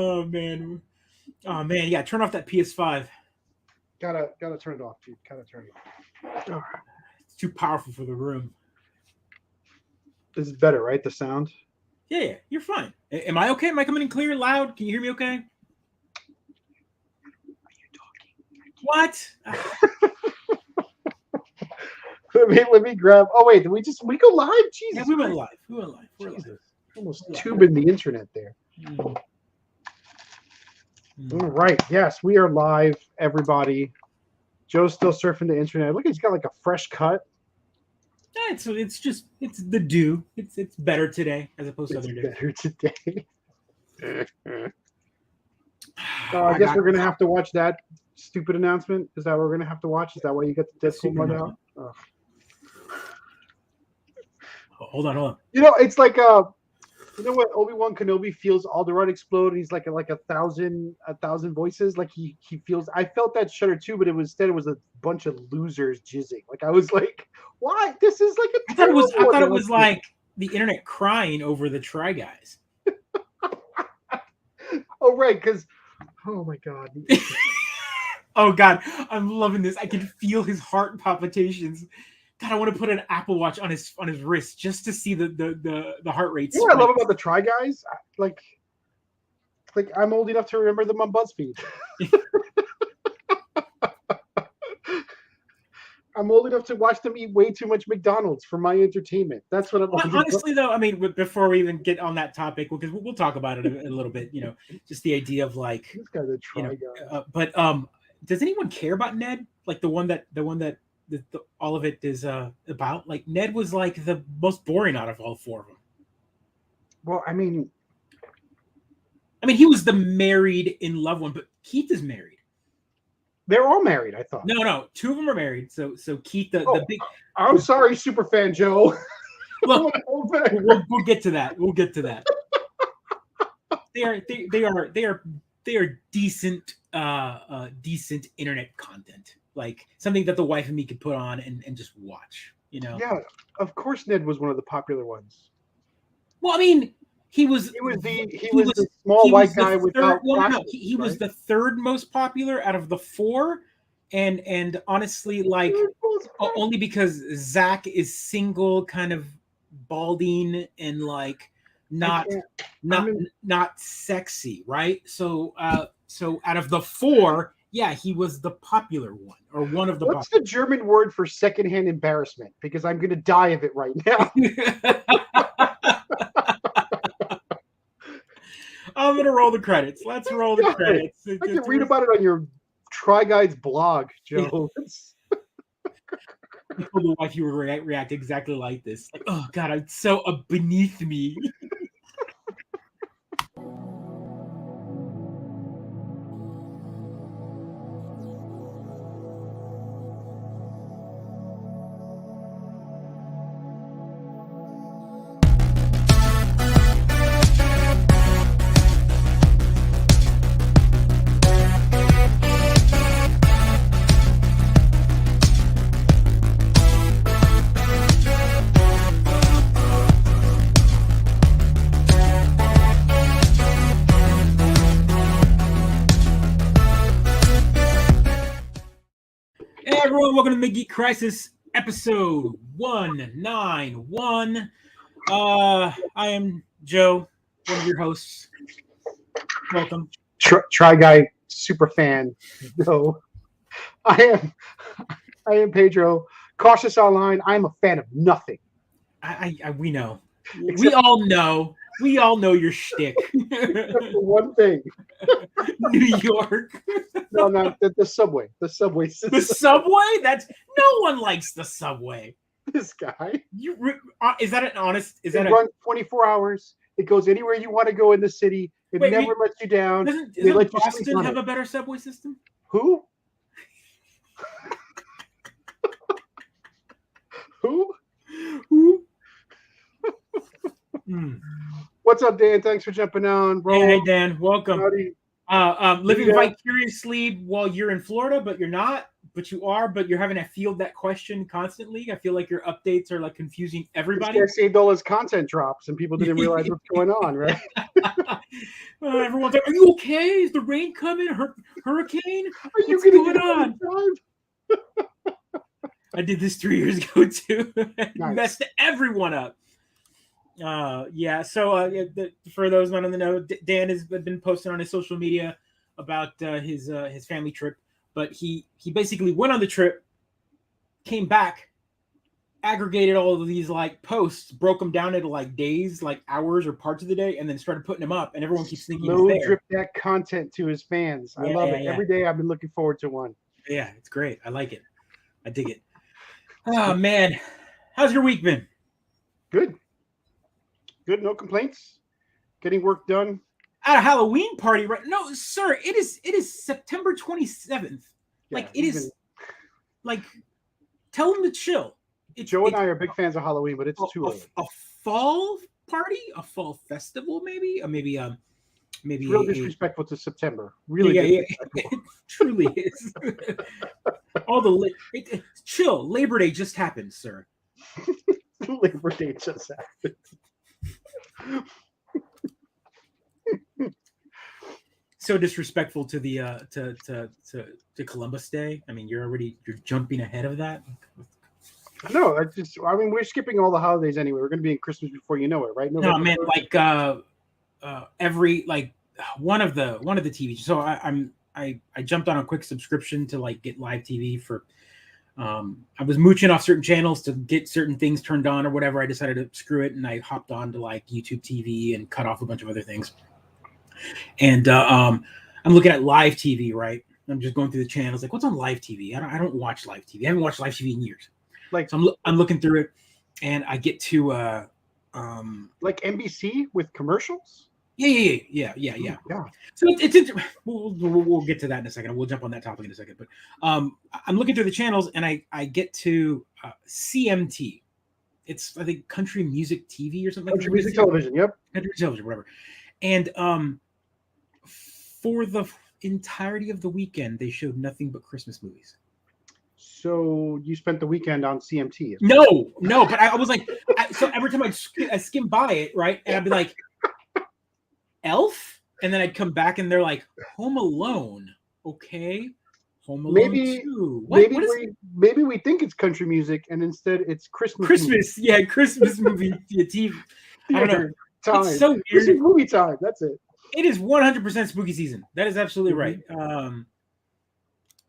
Oh man. Oh man, yeah, turn off that PS5. Gotta turn it off, dude. Gotta turn it off. It's too powerful for the room. This is better, right? The sound. Yeah, you're fine. Am I okay? Am I coming in clear, loud? Can you hear me okay? Are you talking? What? Let me grab. Oh wait, did we go live? Jesus. Yeah, we went live. We're Jesus. live. Almost tubing the internet there. Mm. All right. Yes, we are live, everybody. Joe's still surfing the internet. Look, he's got like a fresh cut. Yeah, it's the dew. It's better today as opposed to other days. Better today. I guess we're gonna have to watch that stupid announcement. Is that what we're gonna have to watch? Is that why you got the Deadpool mug out? Oh. Hold on. You know, it's like you know what Obi-Wan Kenobi feels Alderaan explode, and he's like a thousand voices. Like he feels. I felt that shudder too, but it was a bunch of losers jizzing. Like I was like, why? This is like a. I thought it was like the internet crying over the Try Guys. Oh right, because oh my god. Oh god, I'm loving this. I can feel his heart palpitations. God, I want to put an Apple Watch on his wrist just to see the heart rate. You know what I love about the Try Guys? Like I'm old enough to remember them on BuzzFeed. I'm old enough to watch them eat way too much McDonald's for my entertainment. That's what I'm. Honestly, though, I mean, before we even get on that topic, because we'll talk about it a little bit. You know, just the idea of like, this guy's a Try Guy. But does anyone care about Ned? Like the one that all of it is about? Like Ned was like the most boring out of all four of them. Well, I mean, he was the married in love one, but Keith is married. They're all married, I thought. No, two of them are married. So Keith, the big. I'm sorry, superfan Joe. Look, we'll get to that. We'll get to that. They are decent internet content, like something that the wife and me could put on and just watch. You know. Yeah, of course, Ned was one of the popular ones. Well, I mean, he was the small white guy without glasses. He was the third most popular out of the four, and honestly, like only because Zach is single, kind of balding, and like not sexy, right? So out of the four, yeah, he was the popular one, or one of the. What's the German word for secondhand embarrassment? Because I'm going to die of it right now. I'm gonna roll the credits. Let's roll the credits. I can read about it on your Try Guides blog, Joe. Yeah. I told the wife you would react exactly like this. Like, oh god, it's so beneath me. Welcome to Mid-Geek Crisis, episode 191. I am Joe, one of your hosts. Welcome. Try Guy super fan. No, I am Pedro. Cautious online. I am a fan of nothing. We know. We all know. We all know your shtick. Except for one thing. New York. No, the subway. The subway system. The subway? That's no one likes the subway. This guy. Is that an honest? It runs 24 hours. It goes anywhere you want to go in the city. It never lets you down. Doesn't Boston have a better subway system? Who? Who? What's up, Dan? Thanks for jumping on, bro. Hey, Dan. Welcome. Living vicariously while you're in Florida, but you're not. But you are. But you're having to field that question constantly. I feel like your updates are like confusing everybody. This guy saved all his content drops, and people didn't realize what's going on, right? Everyone's like, "Are you okay? Is the rain coming? Hurricane? Are you What's gonna going get out on?" in time? I did this 3 years ago too. It Nice. messed everyone up. Yeah. So for those not in the know, Dan has been posting on his social media about his family trip, but he basically went on the trip, came back, aggregated all of these like posts, broke them down into like days, like hours or parts of the day, and then started putting them up. And everyone keeps thinking Slow it's there. drip that content to his fans. I Yeah, love yeah, it. yeah. Every day I've been looking forward to one. Yeah, it's great. I like it. I dig it. Oh man, how's your week been? Good. Good. No complaints. Getting work done. At a Halloween party, right? No, sir. It is September 27th. Yeah, Like it is. Like, tell them to chill. Joe and I are big fans of Halloween, but it's too early. A fall party, a fall festival, maybe, or maybe It's real disrespectful to September. Really, yeah. It truly is. All the chill. Labor Day just happened, sir. Labor Day just happened. So disrespectful to the to Columbus Day. I mean, you're jumping ahead of that. No, I mean, we're skipping all the holidays anyway. We're going to be in Christmas before you know it, right? No, man, like every like one of the TVs. So I jumped on a quick subscription to like get live TV for. I was mooching off certain channels to get certain things turned on or whatever. I decided to screw it, and I hopped on to like YouTube TV and cut off a bunch of other things. And I'm looking at live TV, right? I'm just going through the channels, like what's on live TV. I don't watch live TV. I haven't watched live TV in years. Like, so I'm looking through it, and I get to like NBC with commercials. Yeah. So it's we'll get to that in a second. We'll jump on that topic in a second. But I'm looking through the channels, and I get to CMT. It's, I think, Country Music TV or something. Country Music Television. Yep. Country Television, whatever. And for the entirety of the weekend, they showed nothing but Christmas movies. So you spent the weekend on CMT? No, but I was like, so every time I skim by it, right, and I'd be like, Elf, and then I'd come back and they're like, Home Alone, okay, Home Alone 2. Maybe we think it's country music, and instead it's Christmas. Christmas movie TV. I don't know. Time. It's so weird. Christmas movie time. That's it. It is 100% spooky season. That is absolutely right.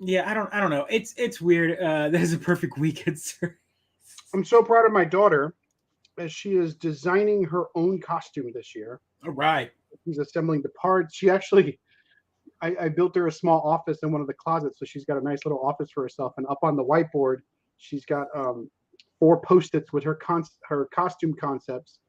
Yeah, I don't know. It's weird. That is a perfect weekend, sir. I'm so proud of my daughter as she is designing her own costume this year. All right. She's assembling the parts. She actually, I built her a small office in one of the closets, so she's got a nice little office for herself. And up on the whiteboard, she's got 4 Post-its with her costume concepts.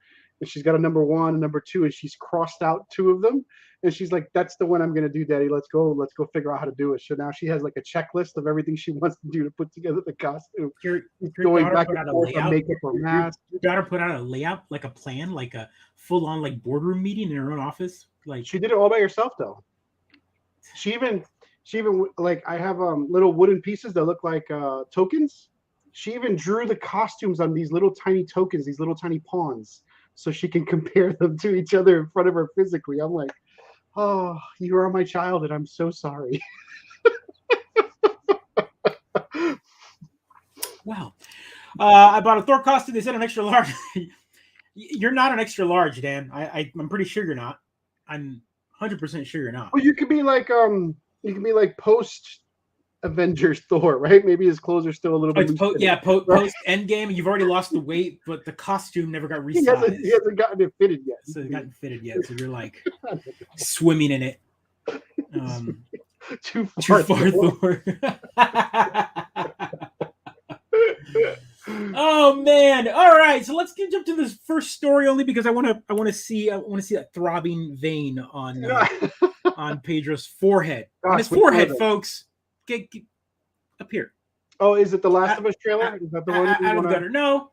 And she's got a number 1 and number 2, and she's crossed out 2 of them. And she's like, "That's the one I'm going to do, Daddy. Let's go figure out how to do it." So now she has like a checklist of everything she wants to do to put together the costume. Your going daughter back put and out a forth layout. on makeup or mask. Your daughter put out a layout, like a plan, like a full-on like boardroom meeting in her own office. Like, she did it all by herself, though. She even like, I have little wooden pieces that look like tokens. She even drew the costumes on these little tiny tokens, these little tiny pawns, so she can compare them to each other in front of her physically. I'm like, oh, you are my child, and I'm so sorry. Wow. I bought a Thor costume. They said an extra large. You're not an extra large, Dan. I'm pretty sure you're not. I'm 100% sure you're not. Well, you could be like post Avengers Thor, right? Maybe his clothes are still a little bit. Post Endgame. You've already lost the weight, but the costume never got resized. He hasn't gotten it fitted yet. So it hasn't fitted yet. So you're like swimming in it. Too far, Thor. Oh man! All right, so let's jump to this first story only because I want to see that throbbing vein on on Pedro's forehead. On his forehead, folks. Get up here. Oh, is it the Last of Us trailer? Is that the one? Adam Gunner. No.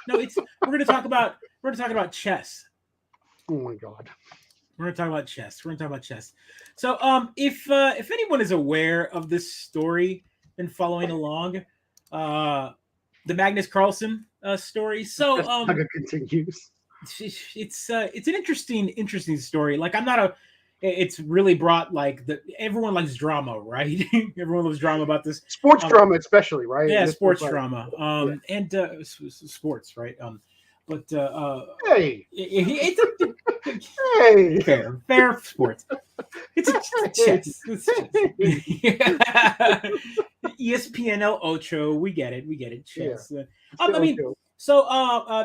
It's we're gonna talk about chess. Oh my god. We're gonna talk about chess. So, if anyone is aware of this story and following along, the Magnus Carlsen story. So, saga continues. It's an interesting story. Like, I'm not it's really brought like everyone likes drama, right? Everyone loves drama about this. Sports drama, especially, right? Yeah, This sports was like, drama. And sports, right? But hey, hey, fair sports. It's chess. It's chess. ESPNL Ocho. We get it. Chess. yeah. I mean, so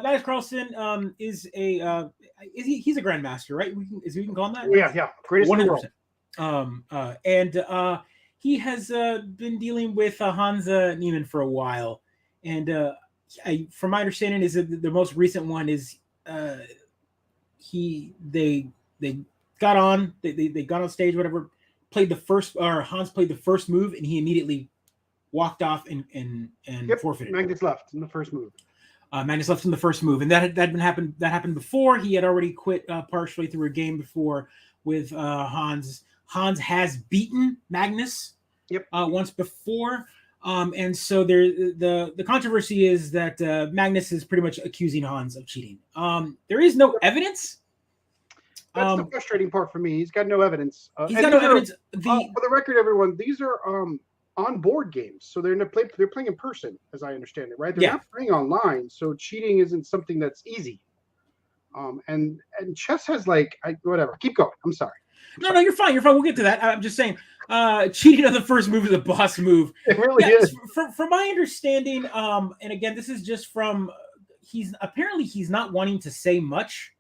Magnus Carlsen is he's a grandmaster, right? We can call him that. Yeah, greatest in the world. And he has been dealing with Hans Niemann for a while, and from my understanding, is that the most recent one is they got on they got on stage, whatever, played the first, or Hans played the first move, and he immediately walked off and forfeited. Magnus left in the first move. Magnus left in the first move, and that happened before. He had already quit partially through a game before with Hans. Hans has beaten Magnus once before, and so the controversy is that Magnus is pretty much accusing Hans of cheating. There is no evidence. That's the frustrating part for me. He's got no evidence. He's got no evidence. For the record, everyone, these are on board games, so they're playing in person, as I understand it, right? They're not playing online, so cheating isn't something that's easy. And chess has whatever. Keep going. I'm sorry. No, you're fine. We'll get to that. I'm just saying, cheating on the first move is a boss move. It really is. From my understanding, and again, this is just from he's not wanting to say much.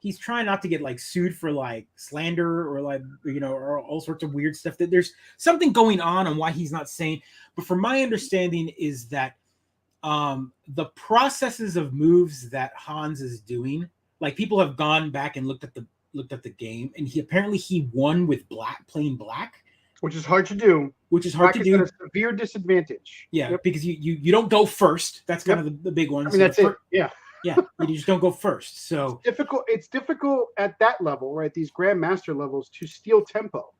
He's trying not to get sued for slander or or all sorts of weird stuff. That there's something going on why he's not saying. But from my understanding is that the processes of moves that Hans is doing, people have gone back and looked at the game, and he won with playing black, which is hard to do. Black is at a severe disadvantage. Yeah, because you don't go first. That's kind of the big one. I mean, that's it. Yeah. Yeah, you just don't go first. So it's difficult at that level, right? These grandmaster levels to steal tempo,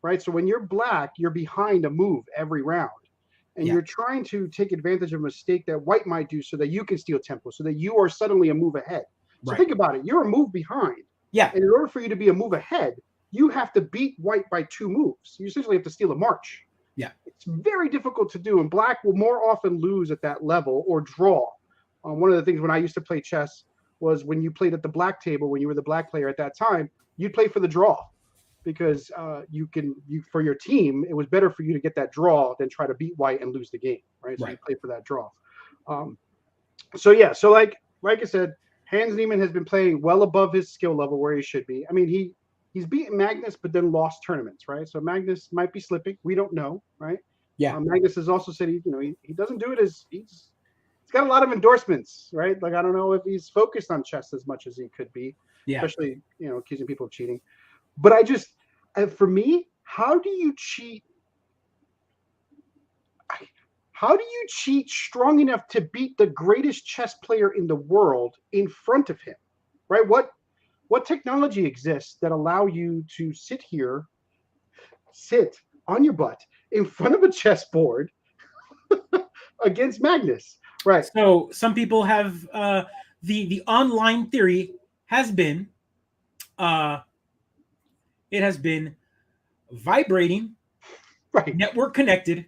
right? So when you're black, you're behind a move every round, and you're trying to take advantage of a mistake that white might do, so that you can steal tempo, so that you are suddenly a move ahead. So think about it: you're a move behind. Yeah. And in order for you to be a move ahead, you have to beat white by 2 moves. You essentially have to steal a march. Yeah. It's very difficult to do, and black will more often lose at that level or draw. One of the things when I used to play chess was when you played at the black table, when you were the black player at that time, you'd play for the draw, because for your team, it was better for you to get that draw than try to beat white and lose the game, right? So you play for that draw. So like I said, Hans Niemann has been playing well above his skill level where he should be. I mean, he's beaten Magnus, but then lost tournaments, right? So Magnus might be slipping. We don't know, right? Yeah. Magnus has also said he doesn't do it as he's got a lot of endorsements, right? I don't know if he's focused on chess as much as he could be, especially, accusing people of cheating. But for me, how do you cheat? How do you cheat strong enough to beat the greatest chess player in the world in front of him, right? What technology exists that allow you to sit on your butt in front of a chessboard against Magnus? Right. So some people have the online theory has been it has been vibrating, right, network connected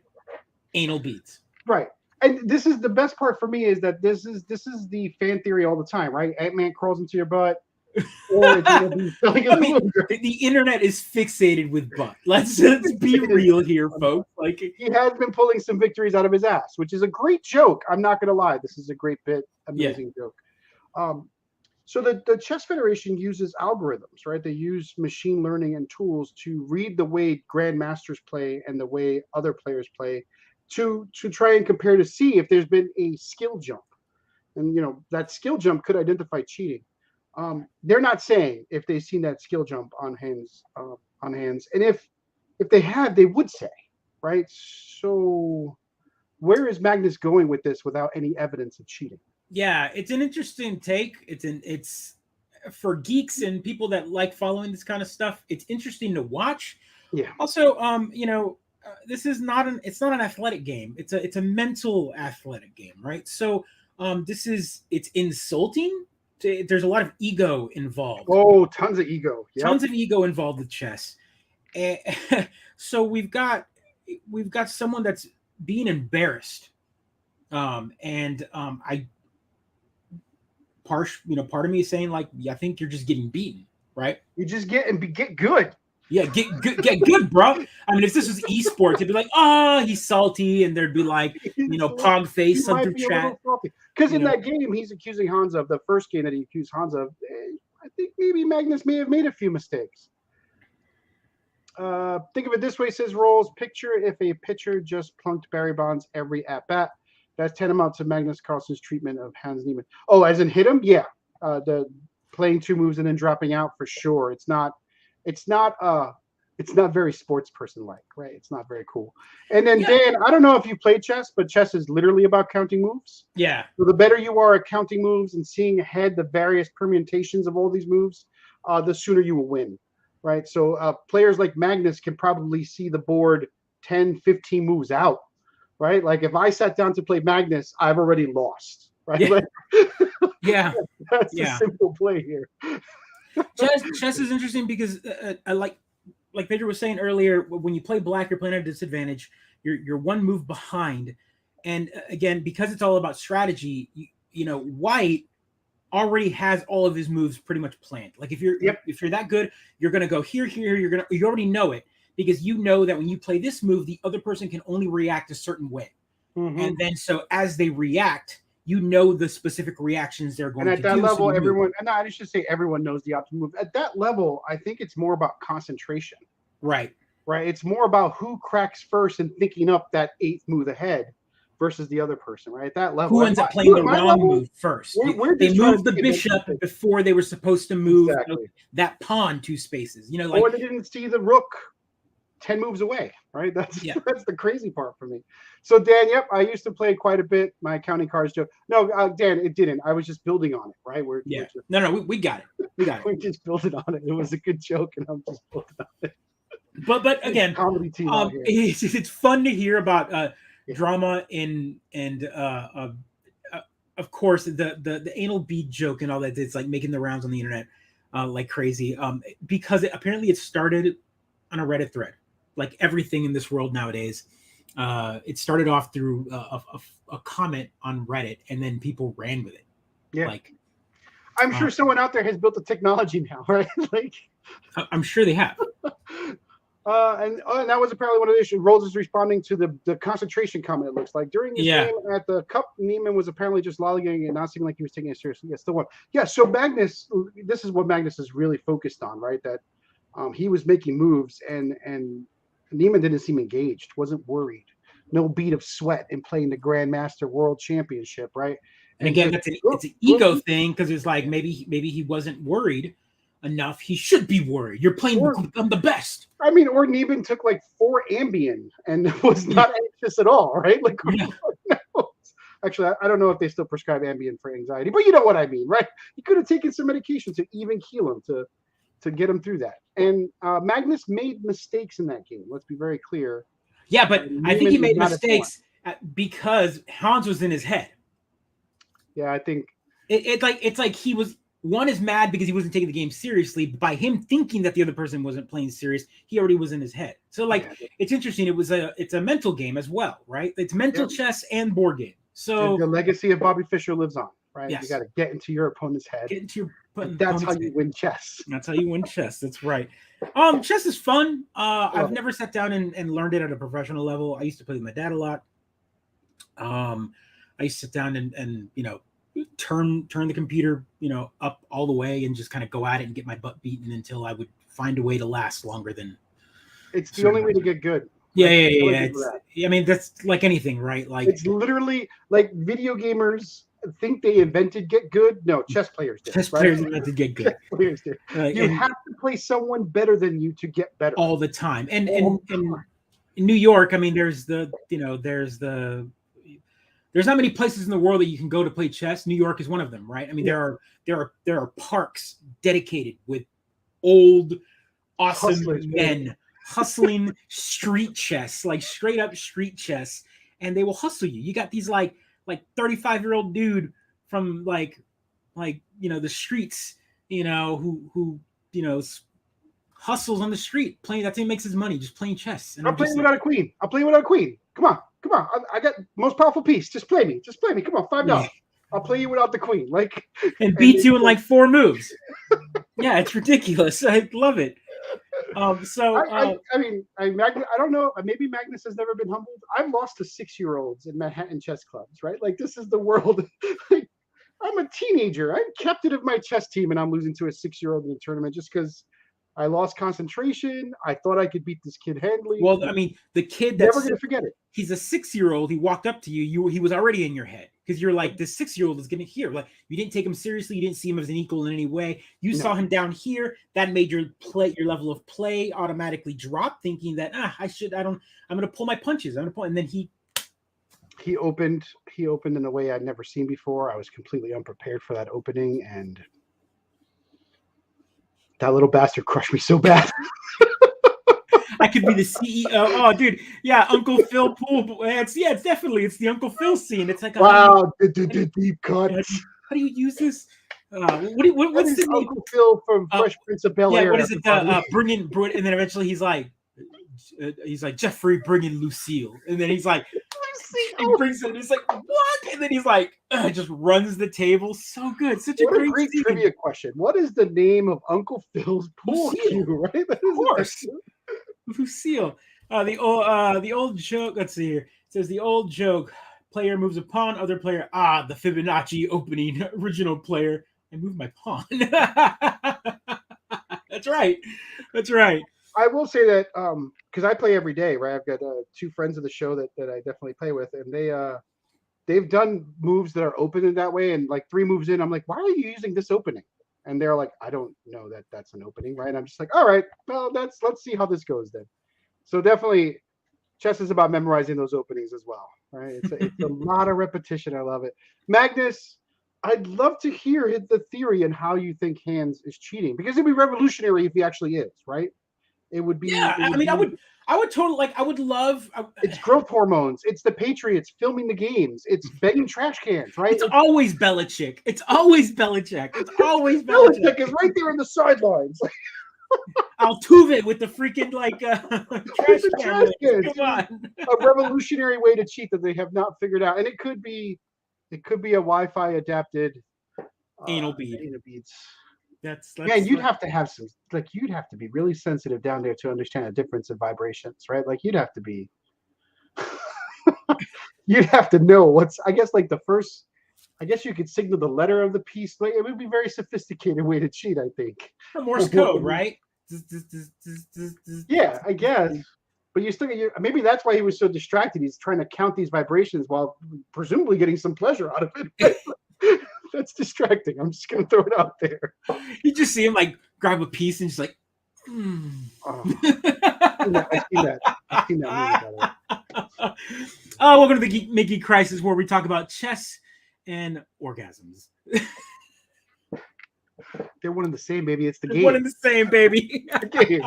anal beads. Right. And this is the best part for me, is that this is the fan theory all the time, right? Ant-Man crawls into your butt. Or it's gonna be the internet is fixated with butt. Let's be real here, folks. He has been pulling some victories out of his ass, which is a great joke. I'm not gonna lie, this is a great bit, amazing joke. So the Chess Federation uses algorithms, right? They use machine learning and tools to read the way grandmasters play and the way other players play, to try and compare to see if there's been a skill jump, and that skill jump could identify cheating. They're not saying if they've seen that skill jump on Hans, and if they had, they would say, right? So where is Magnus going with this without any evidence of cheating? Yeah, it's an interesting take. It's for geeks and people that like following this kind of stuff. It's interesting to watch. Yeah. Also, this is not an athletic game. It's a mental athletic game, right? So it's insulting there's a lot of ego involved. Oh, tons of ego. Yep. Tons of ego involved with chess. And so we've got someone that's being embarrassed. I part of me is saying like, I think you're just getting beaten, right? You just get good. Yeah, get good, bro. I mean, if this was esports, it'd be like, oh, he's salty, and there'd be like, pog face under chat. Because in that game, he's accusing Hans of the first game that he accused Hans of. I think maybe Magnus may have made a few mistakes. Think of it this way, says Rolls. Picture if a pitcher just plunked Barry Bonds every at bat. That's tantamount to Magnus Carlsen's treatment of Hans Niemann. Oh, as in hit him? Yeah. The playing 2 moves and then dropping out for sure. It's not very sports person like, right? It's not very cool. And then Dan, I don't know if you played chess, but chess is literally about counting moves. Yeah. So the better you are at counting moves and seeing ahead the various permutations of all these moves, the sooner you will win, right? So players like Magnus can probably see the board 10, 15 moves out, right? Like if I sat down to play Magnus, I've already lost, right? Yeah. Like, that's a simple play here. Chess is interesting because I like Pedro was saying earlier, when you play black, you're playing at a disadvantage. You're 1 move behind, and again, because it's all about strategy, white already has all of his moves pretty much planned. Like if you're that good, you're gonna go here. You already know it because you know that when you play this move, the other person can only react a certain way, and then so as they react, the specific reactions they're going to do. And at that level, everyone, and I should say everyone knows the optimal move. At that level, I think it's more about concentration. Right. It's more about who cracks first and thinking up that 8th move ahead versus the other person, right? At that level. Who ends up playing the wrong move first? They moved the bishop before they were supposed to move that pawn 2 spaces. Or they didn't see the rook 10 moves away, right? That's the crazy part for me. So Dan, I used to play quite a bit. My counting cards joke. No, Dan, it didn't. I was just building on it, right? We got it. We just built it on it. It was a good joke, and I'm just building on it. But again, comedy team it's fun to hear about drama and of course the anal bead joke and all that. It's like making the rounds on the internet like crazy because apparently it started on a Reddit thread. Like everything in this world nowadays, it started off through a comment on Reddit, and then people ran with it. Yeah, like I'm sure someone out there has built the technology now, right? Like I'm sure they have. And that was apparently one of the issues. Rolls is responding to the concentration comment. It looks like during his game at the Cup, Niemann was apparently just lollygagging and not seeming like he was taking it seriously. Yeah, still won. Yeah, so Magnus, this is what Magnus is really focused on, right? That he was making moves and Niemann didn't seem engaged, wasn't worried. No bead of sweat in playing the Grandmaster World Championship, right? And again, it's an ego thing because it's like maybe he wasn't worried enough. He should be worried. You're playing I'm the best. I mean, or Niemann took like 4 Ambien and was not anxious at all, right? Like, actually, I don't know if they still prescribe Ambien for anxiety, but you know what I mean, right? He could have taken some medication to even heal him to get him through that. And Magnus made mistakes in that game. Let's be very clear. Yeah, but I think he made mistakes because Hans was in his head. Yeah, I think it's like he was. One is mad because he wasn't taking the game seriously. By him thinking that the other person wasn't playing serious, he already was in his head. So, it's interesting. It's a mental game as well, right? It's mental chess and board game. So the legacy of Bobby Fischer lives on, right? Yes. You got to get into your opponent's head. Get into your opponent's That's how you win chess. That's how you win chess. That's right. Chess is fun. I've never sat down and learned it at a professional level. I used to play with my dad a lot. I used to sit down and turn the computer up all the way and just kind of go at it and get my butt beaten until I would find a way to last longer than. It's the only way to get good. Yeah. I mean, that's like anything, right? Like it's literally like video gamers think they invented get good. No, chess players did. Chess players invented get good. Players did. You have to play someone better than you to get better all the time. And in New York, I mean, there's not many places in the world that you can go to play chess. New York is one of them, right? I mean, there are parks dedicated with old, awesome men hustling street chess, like straight up street chess, and they will hustle you. You got these like 35-year-old dude from like the streets, who hustles on the street playing. That's how he makes his money, just playing chess. And I'm playing without a queen. I'm playing without a queen. Come on. I got most powerful piece. Just play me. Come on, $5. I'll play you without the queen. Like, and beat you in like 4 moves. Yeah, it's ridiculous. I love it. I don't know. Maybe Magnus has never been humbled. I've lost to 6-year-olds in Manhattan chess clubs, right? Like, this is the world. Like, I'm a teenager. I'm captain of my chess team, and I'm losing to a 6-year-old in a tournament just because I lost concentration. I thought I could beat this kid handily. Well, I mean, the kid that's never gonna forget it. He's a 6-year-old. He walked up to you. He was already in your head because you're like, this 6-year-old is gonna hear. Like, you didn't take him seriously. You didn't see him as an equal in any way. You saw him down here. That made your level of play automatically drop, thinking that I'm gonna pull my punches. And then he opened in a way I'd never seen before. I was completely unprepared for that opening, and that little bastard crushed me so bad. I could be the CEO. Oh, dude. Yeah, Uncle Phil pool. It's the Uncle Phil scene. It's like, wow, deep cuts. How do you use this? What's the name? Uncle Phil from Fresh Prince of Bel-Air. Yeah, what is it? Bring in, and then eventually he's like, Jeffrey, bring in Lucille, and then he's like, he brings it, and it's like, what? And then he's like, just runs the table. So good, such a great trivia question. What is the name of Uncle Phil's pool cue? Right, of course, Lucille. The old joke. Let's see here. It says the old joke. Player moves a pawn. Other player. The Fibonacci opening. Original player. I moved my pawn. That's right. I will say that because I play every day, right? I've got 2 friends of the show that I definitely play with, and they've done moves that are open in that way. And like 3 moves in, I'm like, why are you using this opening? And they're like, I don't know that that's an opening, right? And I'm just like, all right, well, let's see how this goes then. So definitely, chess is about memorizing those openings as well, right? It's a lot of repetition. I love it. Magnus, I'd love to hear the theory and how you think Hans is cheating, because it'd be revolutionary if he actually is, right? It would be. Yeah, I would totally like. I would love. It's growth hormones. It's the Patriots filming the games. It's begging trash cans, right? It's always Belichick. It's always Belichick is right there in the sidelines. Altuve with the freaking trash cans. Come on, a revolutionary way to cheat that they have not figured out, and it could be a Wi-Fi adapted anal beads. That's you'd have to have some, you'd have to be really sensitive down there to understand the difference in vibrations, right? Like, you'd have to be you'd have to know what's, I guess you could signal the letter of the piece. Like, it would be a very sophisticated way to cheat, I think. Morse code, right? Yeah, I guess. But maybe that's why he was so distracted. He's trying to count these vibrations while presumably getting some pleasure out of it. That's distracting. I'm just going to throw it out there. You just see him grab a piece and just like, Oh, I've seen that movie. Welcome to the Mid-Geek Crisis, where we talk about chess and orgasms. They're one and the same, baby. It's the game. One and the same, baby. The game.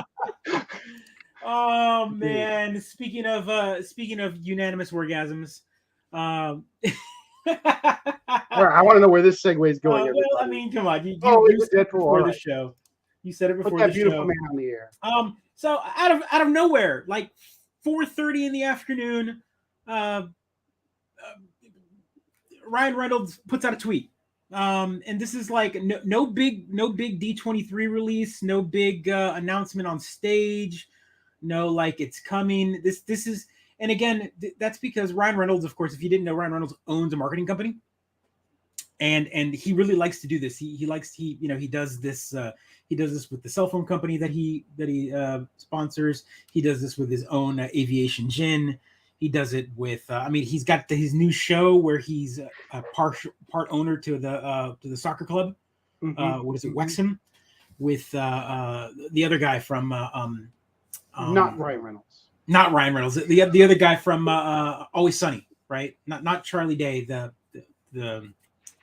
Oh man! Speaking of unanimous orgasms, I want to know where this segue is going. Well, I mean, come on. You said it before the show. You said it before Put that the beautiful show. Man on the air. So out of nowhere, like 4:30 in the afternoon, Ryan Reynolds puts out a tweet. And this is like no big D23 release, no big announcement on stage, no like it's coming. This is, and again, that's because Ryan Reynolds, of course, if you didn't know, Ryan Reynolds owns a marketing company, and he really likes to do this. He does this with the cell phone company that he sponsors. He does this with his own aviation gin. He does it with. He's got his new show where he's a part owner to the soccer club. Mm-hmm. What is it, Wexham? With the other guy from not Ryan Reynolds. Not Ryan Reynolds. The other guy from Always Sunny, right? Not Charlie Day. The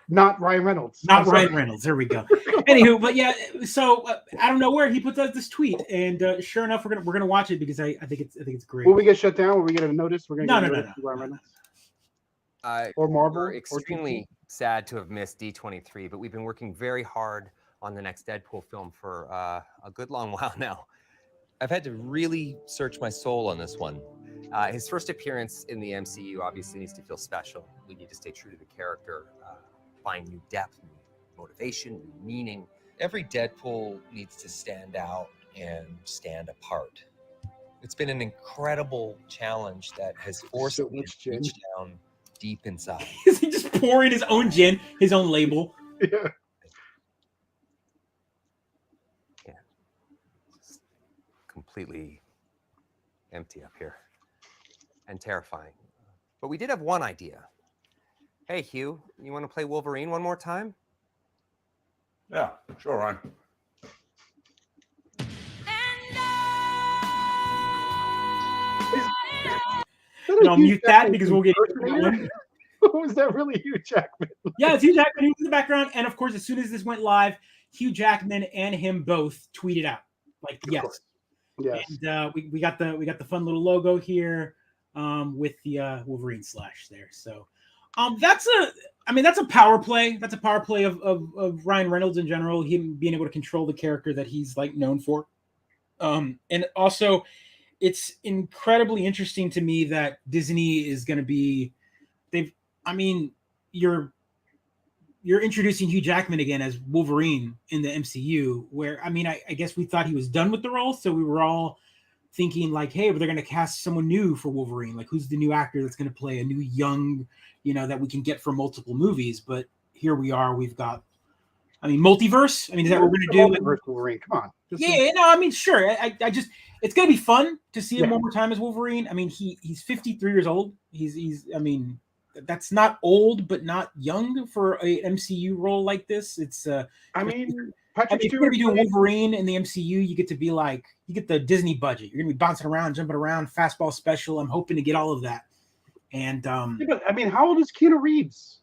not Ryan Reynolds. Not Ryan Reynolds. There we go. Anywho, but yeah. So I don't know where he puts out this tweet, and sure enough, we're gonna watch it because I think it's great. Will we get shut down? Will we get a notice? We're gonna no. Ryan Reynolds. Or Marvel. We're extremely sad to have missed D23, but we've been working very hard on the next Deadpool film for a good long while now. I've had to really search my soul on this one. His first appearance in the MCU obviously needs to feel special. We need to stay true to the character, find new depth, new motivation, new meaning. Every Deadpool needs to stand out and stand apart. It's been an incredible challenge that has forced me to reach down deep inside. Is he just pouring his own gin, his own label? Yeah. Yeah. It's completely empty up here and terrifying. But we did have one idea. Hey, Hugh, you want to play Wolverine one more time? Yeah, sure, Ryan. I'll mute that because we'll get one. Was that really Hugh Jackman? Yeah, it's Hugh Jackman who's in the background. And of course, as soon as this went live, Hugh Jackman and him both tweeted out like, yes. Yes. And we got the fun little logo here with the Wolverine slash there. So that's a power play. That's a power play of Ryan Reynolds in general, him being able to control the character that he's like known for. And also it's incredibly interesting to me that Disney is going to be, you're introducing Hugh Jackman again as Wolverine in the MCU, where, I guess we thought he was done with the role. So we were all thinking like, hey, but they're going to cast someone new for Wolverine. Like, who's the new actor that's going to play a new young, that we can get for multiple movies. But here we are, we've got, multiverse. Is that what we're going to do? Multiverse Wolverine, come on. Sure. I just, it's going to be fun to see him one more time as Wolverine. He's 53 years old. He's that's not old, but not young for an MCU role like this. It's Patrick if you're going to be doing Wolverine in the MCU, you get to be like, you get the Disney budget. You're going to be bouncing around, jumping around, fastball special. I'm hoping to get all of that. And how old is Keanu Reeves?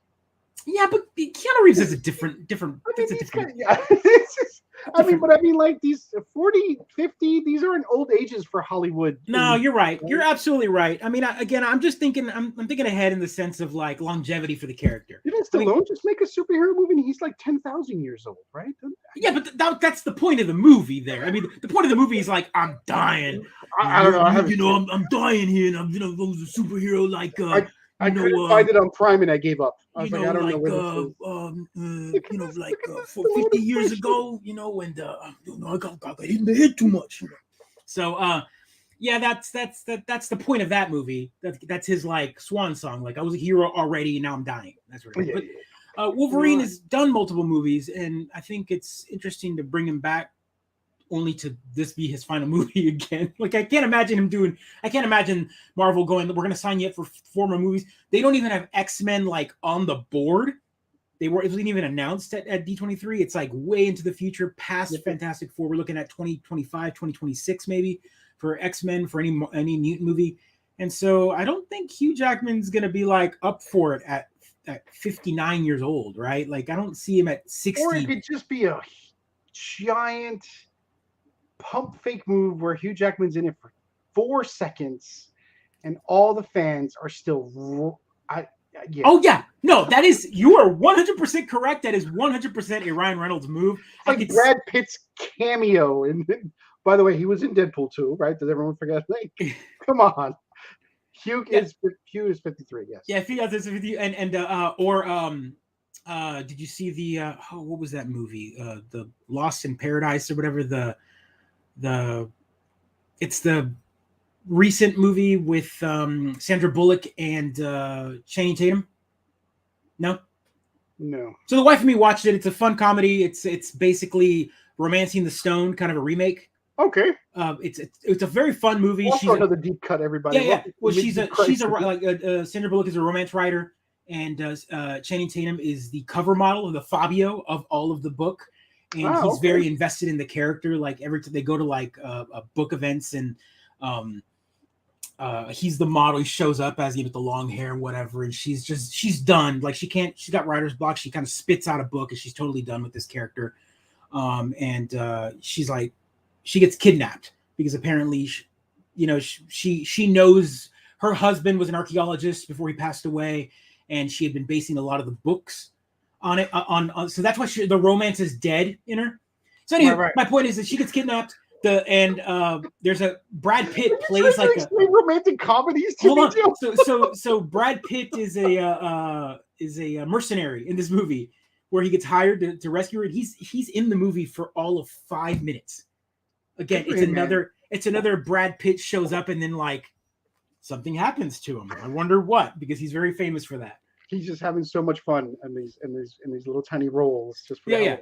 Yeah, but Keanu Reeves is a different. Like these 40, 50, these aren't old ages for Hollywood. No, you're right. You're absolutely right. I'm just thinking, I'm thinking ahead in the sense of like longevity for the character. Didn't Stallone just make a superhero movie and he's like 10,000 years old, right? Yeah, but that's the point of the movie there. The point of the movie is like, I'm dying. I don't know. I'm dying here, and I'm, I was a superhero like, I couldn't find it on Prime and I gave up. I was like, I don't know where for 50 years ago, and I got hit in the head too much. So, that's the point of that movie. That's his like swan song. Like, I was a hero already, and now I'm dying. That's what it is. But Wolverine has done multiple movies, and I think it's interesting to bring him back only to this be his final movie again. Like, I can't imagine Marvel going, we're going to sign you up for 4 more movies. They don't even have X-Men like on the board. It wasn't even announced at D23. It's like way into the future, past Fantastic Four. We're looking at 2025, 2026 maybe for X-Men, for any mutant movie. And so I don't think Hugh Jackman's going to be like up for it at 59 years old, right? Like, I don't see him at 60. Or it could just be a giant pump fake move where Hugh Jackman's in it for 4 seconds and all the fans are still Oh yeah, no, that is, you are 100% correct. That is 100% a Ryan Reynolds move. It's like Brad Pitt's cameo, and by the way, he was in Deadpool 2, right? Does everyone forget? Like, come on, Hugh is 53. Yes. Yeah, if he has this with you, did you see the what was that movie? The Lost in Paradise or whatever. It's the recent movie with Sandra Bullock and Channing Tatum. No. So the wife and me watched it. It's a fun comedy. It's basically Romancing the Stone, kind of a remake. Okay. It's a very fun movie. Also she's another deep cut. Everybody. Yeah. Well, Sandra Bullock is a romance writer, and Channing Tatum is the cover model of the Fabio of all of the book. And he's very invested in the character. Like, every time they go to like book events, and he's the model. He shows up as with the long hair and whatever, and she's done. Like, she's got writer's block. She kind of spits out a book, and she's totally done with this character. She's like, she gets kidnapped because apparently, she knows her husband was an archaeologist before he passed away, and she had been basing a lot of the books on it so that's why the romance is dead in her. So anyway, Right. my point is that she gets kidnapped. There's a Brad Pitt Are you plays trying like to explain romantic comedies to hold me, on. Joe? So Brad Pitt is a mercenary in this movie where he gets hired to rescue her. And he's in the movie for all of 5 minutes. Again, Good for him, it's another Brad Pitt shows up and then like something happens to him. I wonder what, because he's very famous for that. He's just having so much fun in these little tiny roles. Just for Yeah.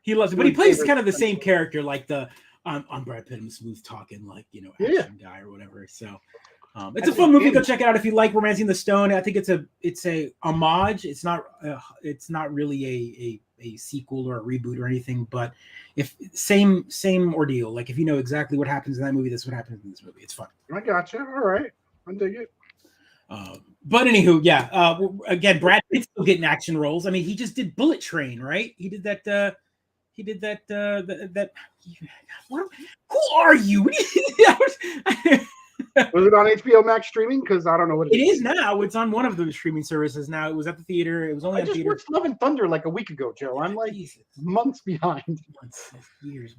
He loves it, but he plays kind of the same character, like I'm Brad Pitt, I'm smooth talking, like action guy or whatever. So it's a fun movie. Go check it out if you like Romancing the Stone. I think it's a homage. It's not really a sequel or a reboot or anything, but if same ordeal. Like if you know exactly what happens in that movie, that's what happens in this movie. It's fun. I gotcha. All right, I dig it. But anywho, again, Brad Pitt's still getting action roles. I mean, he just did Bullet Train, right? He did that. That. What? Who are you? Was it on HBO Max streaming? Because I don't know what it is now. It's on one of the streaming services now. It was at the theater. It was only I just watched Love and Thunder like a week ago, Joe. I'm like months behind. Years.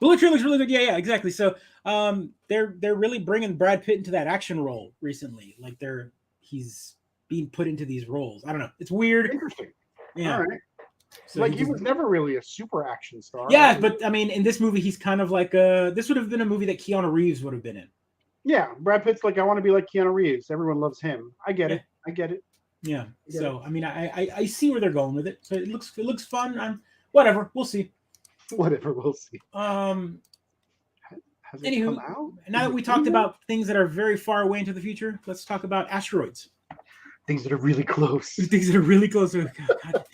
Bullet Train looks really good. Yeah, exactly. So they're really bringing Brad Pitt into that action role recently. Like he's being put into these roles. I don't know. It's weird. Interesting. Yeah. All right. So like he was never really a super action star. Yeah, right? But I mean, in this movie, he's kind of like this would have been a movie that Keanu Reeves would have been in. Yeah, Brad Pitt's like, I want to be like Keanu Reeves. Everyone loves him. I get it. Yeah. So I mean, I see where they're going with it. So it looks fun. Whatever. We'll see. Whatever. We'll see. Has it come out? Now that we talked about things that are very far away into the future, let's talk about asteroids. Things that are really close. Things that are really close. God.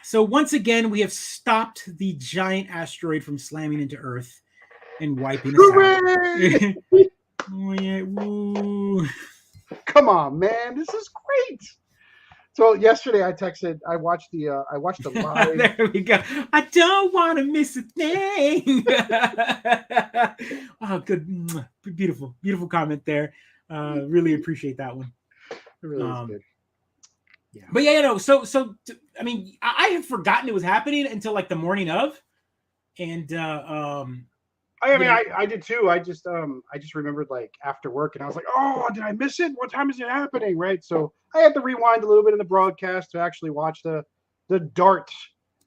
So once again, we have stopped the giant asteroid from slamming into Earth and wiping us out. Oh, yeah. Woo. Come on, man. This is great. So yesterday I watched the live. There we go. I don't want to miss a thing. Oh, good. Beautiful comment there. Really appreciate that one. It really is good. Yeah. But so I mean, I had forgotten it was happening until like the morning of, and I did too. I just remembered like after work, and I was like, oh, did I miss it? What time is it happening? Right. So I had to rewind a little bit in the broadcast to actually watch the DART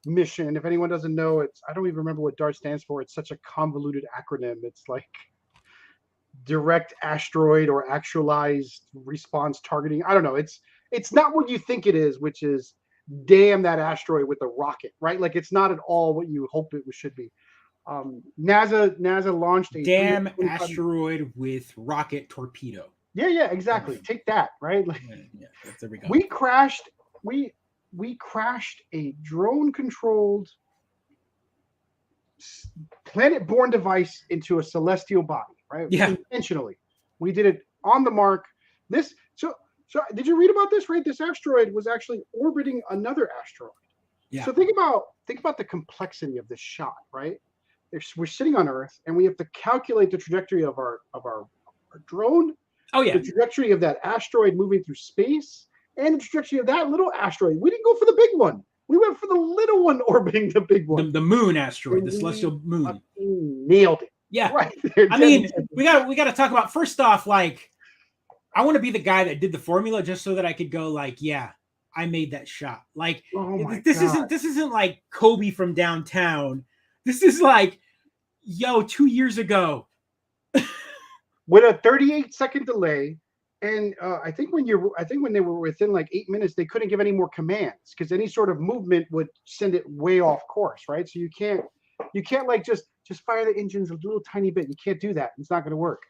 mission. If anyone doesn't know, I don't even remember what DART stands for. It's such a convoluted acronym. It's like direct asteroid or actualized response targeting. I don't know. It's not what you think it is, which is damn that asteroid with a rocket, right? Like it's not at all what you hope it should be. NASA launched a damn asteroid with rocket torpedo. Yeah, exactly. Take that, right? Like, there we go. We crashed a drone-controlled planet-borne device into a celestial body, right? Yeah, intentionally. We did it on the mark. So did you read about this? Right, this asteroid was actually orbiting another asteroid. Yeah. So think about the complexity of this shot, right? We're sitting on Earth, and we have to calculate the trajectory of our drone. Oh yeah. The trajectory of that asteroid moving through space, and the trajectory of that little asteroid. We didn't go for the big one. We went for the little one orbiting the big one. The moon asteroid, the celestial moon. Nailed it. Yeah. Right there. I mean, we got to talk about, first off, like, I want to be the guy that did the formula just so that I could go like, yeah, I made that shot. Like, this isn't like Kobe from downtown. This is like, 2 years ago. With a 38-second delay. And I think when they were within like 8 minutes, they couldn't give any more commands because any sort of movement would send it way off course, right? So you can't like just fire the engines a little tiny bit. You can't do that. It's not going to work.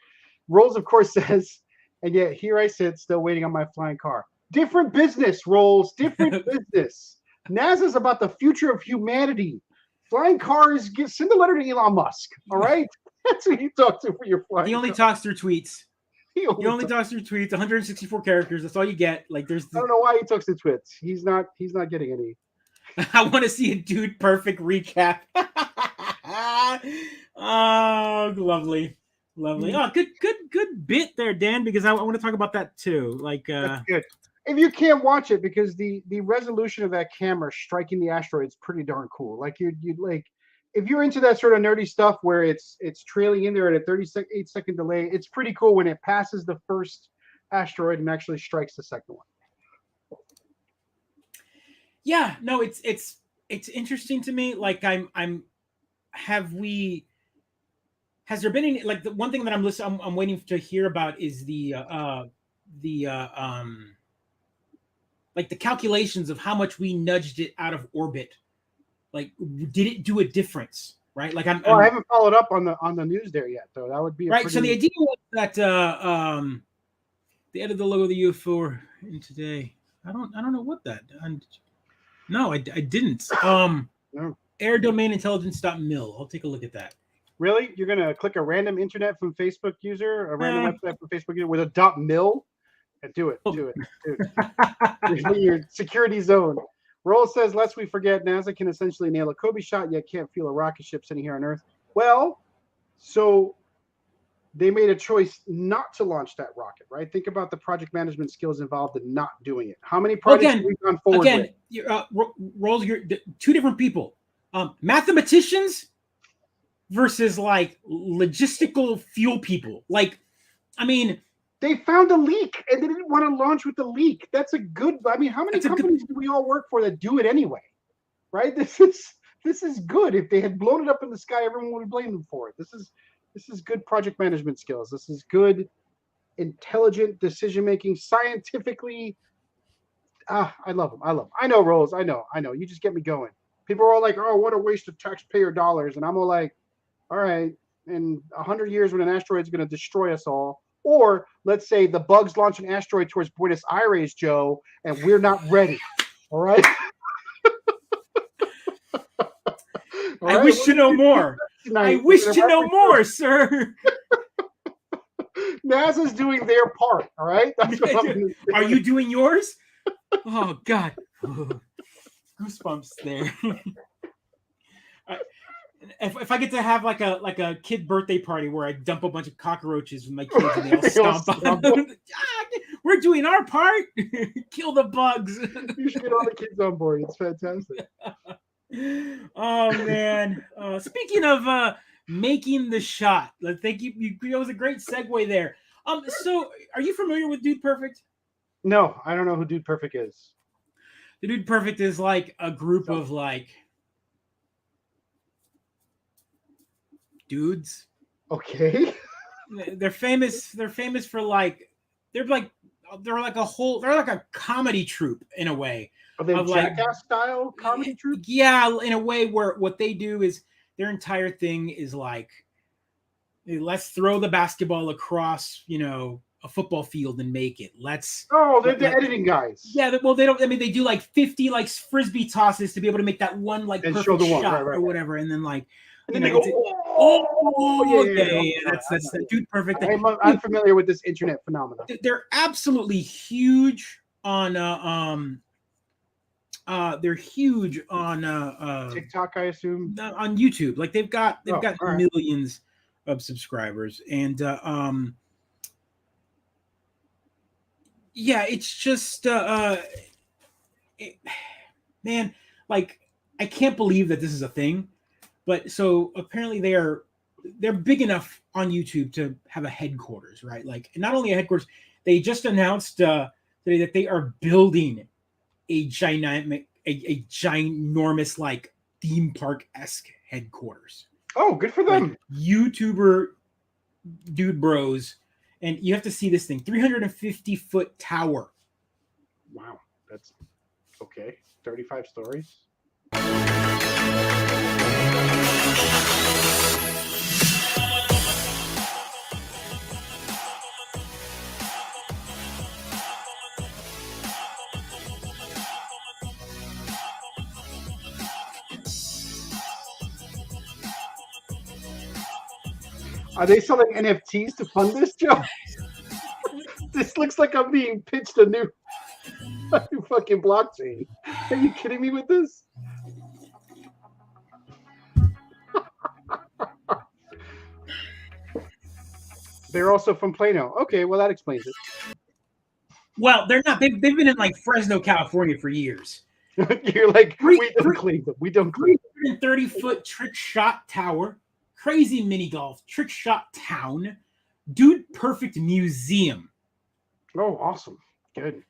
Rolls, of course, says, and yet here I sit still waiting on my flying car. Different business, Rolls. Different business. NASA's about the future of humanity. Flying cars, send a letter to Elon Musk. All right, that's who you talk to for your flying. He only talks through tweets. He only talks through tweets. 164 characters. That's all you get. Like I don't know why he talks to tweets. He's not getting any. I want to see a dude perfect recap. Oh, lovely. Oh, good bit there, Dan. Because I want to talk about that too. Like, that's good. if you can't watch it because the resolution of that camera striking the asteroid is pretty darn cool. Like you'd like if you're into that sort of nerdy stuff where it's trailing in there at a 38-second delay, it's pretty cool when it passes the first asteroid and actually strikes the second one. Yeah, no, it's interesting to me. Like has there been any, like, the one thing that I'm waiting to hear about is the like the calculations of how much we nudged it out of orbit. Like, did it do a difference? Right? Like I haven't followed up on the news there yet, though. That would be right. So the idea was that they added the logo of the UFO in today. I don't know what that. No, I didn't. No. Air domain intelligence.mil. I'll take a look at that. Really? You're gonna click a random internet from Facebook user, a random website from Facebook user with a .mil? Do it. Your security zone. Roll says, lest we forget, NASA can essentially nail a Kobe shot, yet can't feel a rocket ship sitting here on Earth. Well, so they made a choice not to launch that rocket, right? Think about the project management skills involved in not doing it. How many projects have we gone forward with? Rolls, you're two different people. Mathematicians versus like logistical fuel people. Like, I mean, they found a leak and they didn't want to launch with the leak. That's a good. I mean, how many companies do we all work for that do it anyway? Right? This is good. If they had blown it up in the sky, everyone would blame them for it. This is good project management skills. This is good, intelligent decision making, scientifically. I love them. I know, Rolls. I know. You just get me going. People are all like, "Oh, what a waste of taxpayer dollars," and I'm all like, "All right." In 100 years, when an asteroid is going to destroy us all, or let's say the bugs launch an asteroid towards Buenos Aires, Joe, and we're not ready. All right. I wish to know more. I wish to know more, sir. NASA's doing their part. All right. That's what I'm gonna say. Are you doing yours? Oh God. Goosebumps there. If I get to have like a kid birthday party where I dump a bunch of cockroaches with my kids and they all stomp on them, we're doing our part. Kill the bugs. You should get all the kids on board. It's fantastic. Oh man. Speaking of making the shot, thank you. That was a great segue there. So are you familiar with Dude Perfect? No, I don't know who Dude Perfect is. The Dude Perfect is like a group of like dudes. Okay. They're famous for like they're like a comedy troupe in a way. Are they Jackass style comedy troupe? Yeah, in a way where what they do is their entire thing is like, let's throw the basketball across, a football field and make it. They're the editing guys. Yeah, well, they don't. I mean, they do like 50 like frisbee tosses to be able to make that one like and perfect shot right. or whatever, and then like. And then they go, that's Dude Perfect. I'm familiar with this internet phenomenon. They're absolutely huge on they're huge on TikTok, I assume. On YouTube. Like they've got right. millions of subscribers, and yeah, it's just man, like I can't believe that this is a thing. But so apparently they're big enough on YouTube to have a headquarters, right? Like not only a headquarters, they just announced today that they are building a ginormous like theme park-esque headquarters. Oh, good for them. Like, YouTuber dude bros, and you have to see this thing, 350-foot tower. Wow, that's okay. 35 stories. Are they selling NFTs to fund this, Joe? This looks like I'm being pitched a new fucking blockchain. Are you kidding me with this? They're also from Plano. Okay, well that explains it. Well, they're not. They've been in like Fresno, California for years. You're like, we don't claim them. We don't claim 330-foot trick shot tower, crazy mini golf, trick shot town, Dude Perfect Museum. Oh, awesome. Good.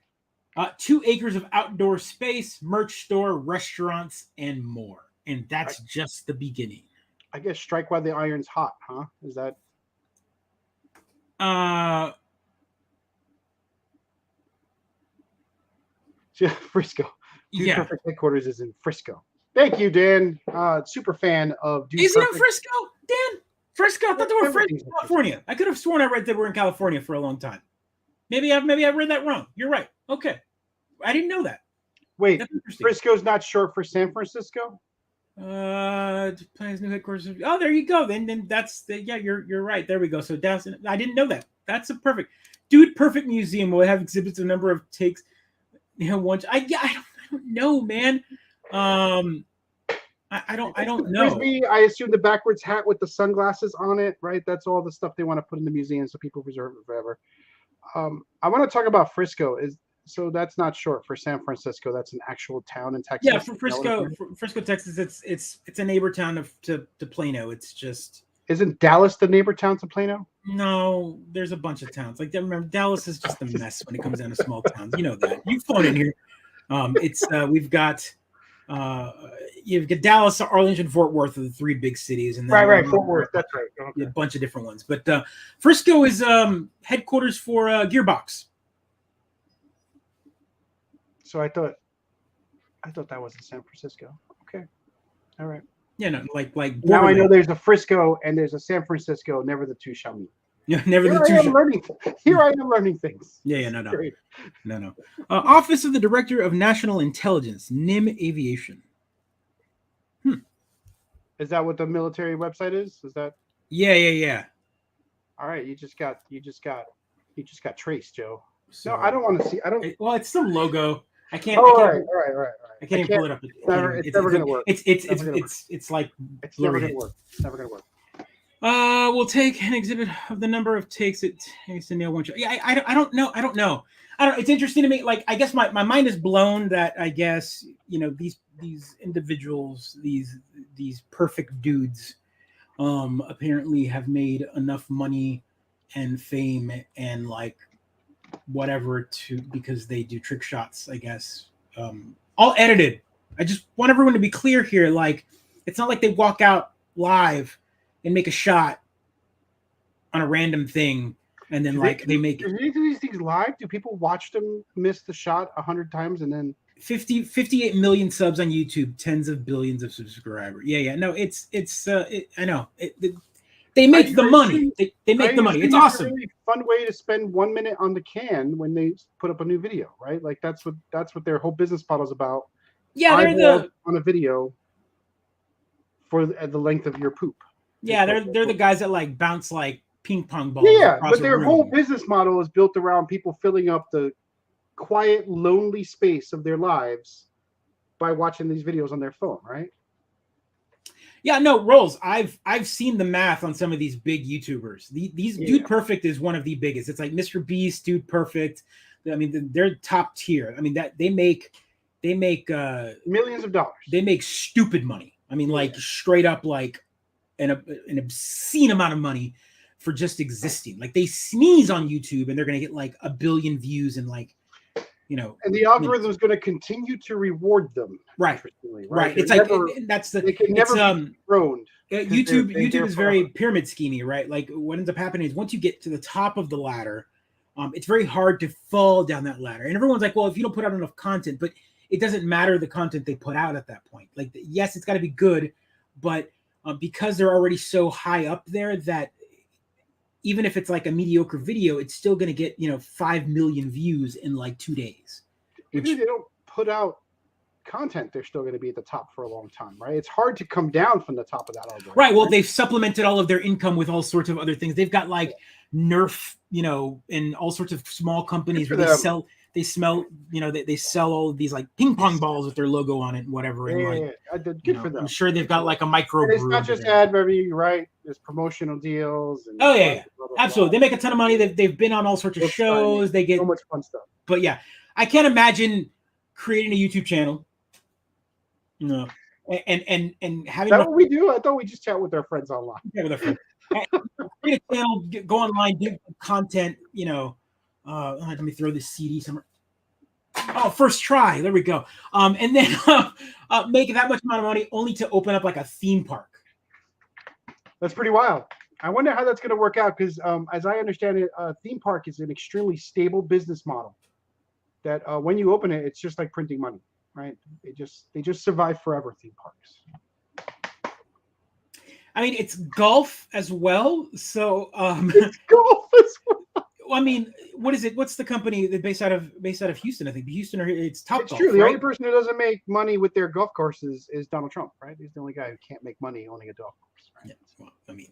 2 acres of outdoor space, merch store, restaurants, and more. And that's just the beginning. I guess strike while the iron's hot, huh? Is that? Frisco. Dude Perfect headquarters is in Frisco. Thank you, Dan. Super fan of Dude Is Perfect. it in Frisco, Dan? Frisco? I thought they were Frisco, California. I could have sworn I read they were in California for a long time. Maybe I read that wrong. You're right. Okay. I didn't know that. Wait, Frisco's not short for San Francisco? Plans new headquarters. Oh, there you go. Then that's you're right. There we go. So Dallas, I didn't know that. That's a perfect. Dude Perfect Museum will have exhibits a number of takes. I don't know, man. I don't know. Frisbee, I assume the backwards hat with the sunglasses on it, right? That's all the stuff they want to put in the museum so people preserve it forever. I want to talk about Frisco. So that's not short for San Francisco. That's an actual town in Texas. Yeah, for Frisco, Texas, it's a neighbor town to Plano. It's just. Isn't Dallas the neighbor town to Plano? No, there's a bunch of towns. Like remember, Dallas is just a mess when it comes down to small towns. You know that. You've flown in here. We've got you've got Dallas, Arlington, Fort Worth are the 3 big cities, and then right, Fort Worth. That's right. Okay. A bunch of different ones, but Frisco is headquarters for Gearbox. So I thought that was in San Francisco. Okay, all right. Yeah, no, like now I know there's a Frisco and there's a San Francisco. Never the two shall meet. Yeah, never Here the two. Here I am learning things. Yeah, no. Office of the Director of National Intelligence, NIM Aviation. Is that what the military website is? Is that? Yeah. All right, you just got traced, Joe. So, no, I don't want to see. I don't. Well, it's the logo. I can't. All right. I can't even pull it up. It's never gonna work. It's like it's never gonna work. It's never gonna work. We'll take an exhibit of the number of takes it takes to nail one shot. Yeah, I don't know. It's interesting to me. Like, I guess my mind is blown that I guess these individuals, these perfect dudes, apparently have made enough money and fame and like whatever because they do trick shots. I guess all edited. I just want everyone to be clear here. Like, it's not like they walk out live and make a shot on a random thing, and then they make. Do they do these things live? Do people watch them miss the shot 100 times and then 58 million subs on YouTube, tens of billions of subscribers? Yeah. No, I know. They make the money. They make the money. It's awesome. It's a really fun way to spend 1 minute on the can when they put up a new video, right? Like that's what their whole business model is about. Yeah, they're on a video for the length of your poop. Yeah, they're the guys that like bounce like ping pong balls. Yeah, but their whole business model is built around people filling up the quiet, lonely space of their lives by watching these videos on their phone, right? Yeah, no, Rolls. I've seen the math on some of these big YouTubers. Dude Perfect is one of the biggest. It's like Mr. Beast, Dude Perfect. I mean, they're top tier. I mean, that they make millions of dollars. They make stupid money. I mean, like straight up like an obscene amount of money for just existing. Like they sneeze on YouTube and they're gonna get like 1 billion views and like. And the algorithm is going to continue to reward them. Right. It's like they can never be thrown. YouTube is very pyramid schemey, right? Like what ends up happening is once you get to the top of the ladder, it's very hard to fall down that ladder. And everyone's like, well, if you don't put out enough content, but it doesn't matter the content they put out at that point. Like, yes, it's got to be good, but because they're already so high up there that even if it's like a mediocre video, it's still going to get 5 million views in like 2 days. Even if they don't put out content, they're still going to be at the top for a long time, right? It's hard to come down from the top of that algorithm. Right. Well, they've supplemented all of their income with all sorts of other things. They've got like Nerf, and all sorts of small companies where they sell all of these like ping pong balls with their logo on it and whatever. And good for them. I'm sure they've got like a micro. And it's not just ad revenue, right? There's promotional deals. And absolutely. They make a ton of money. They've been on all sorts of shows. They get so much fun stuff. But yeah, I can't imagine creating a YouTube channel. No. And having Is that what we do? I thought we just chat with our friends online. Yeah, with our friends. Create a channel, go online, do content, let me throw this CD somewhere. Oh, first try. There we go. And then make that much amount of money only to open up like a theme park. That's pretty wild. I wonder how that's going to work out because, as I understand it, theme park is an extremely stable business model. That when you open it, it's just like printing money, right? They just survive forever. Theme parks. I mean, it's golf as well. So it's golf as well. I mean, what is it? What's the company that based out of Houston? I think Houston, or it's Top It's Golf. true. The right? only person who doesn't make money with their golf courses is Donald Trump, right? He's the only guy who can't make money owning a golf course. Right? Yeah. Well, I mean,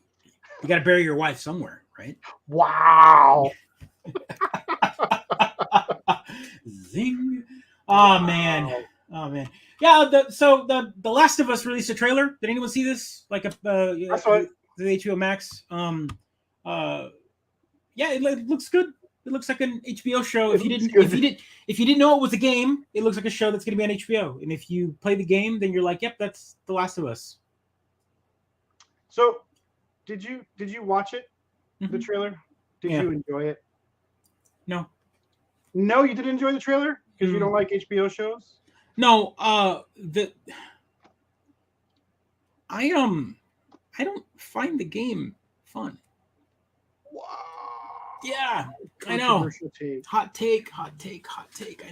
you got to bury your wife somewhere, right? Wow. Zing. Oh man. Oh man. Yeah. So the Last of Us released a trailer. Did anyone see this? Like I saw it. The HBO Max. Yeah, it looks good. It looks like an HBO show. If you didn't know it was a game, it looks like a show that's going to be on HBO. And if you play the game, then you're like, yep, that's The Last of Us. So, did you watch it? The trailer? Did you enjoy it? No. No, you didn't enjoy the trailer because you don't like HBO shows? No, I don't find the game fun. Wow. Yeah, I know. Take. Hot take. I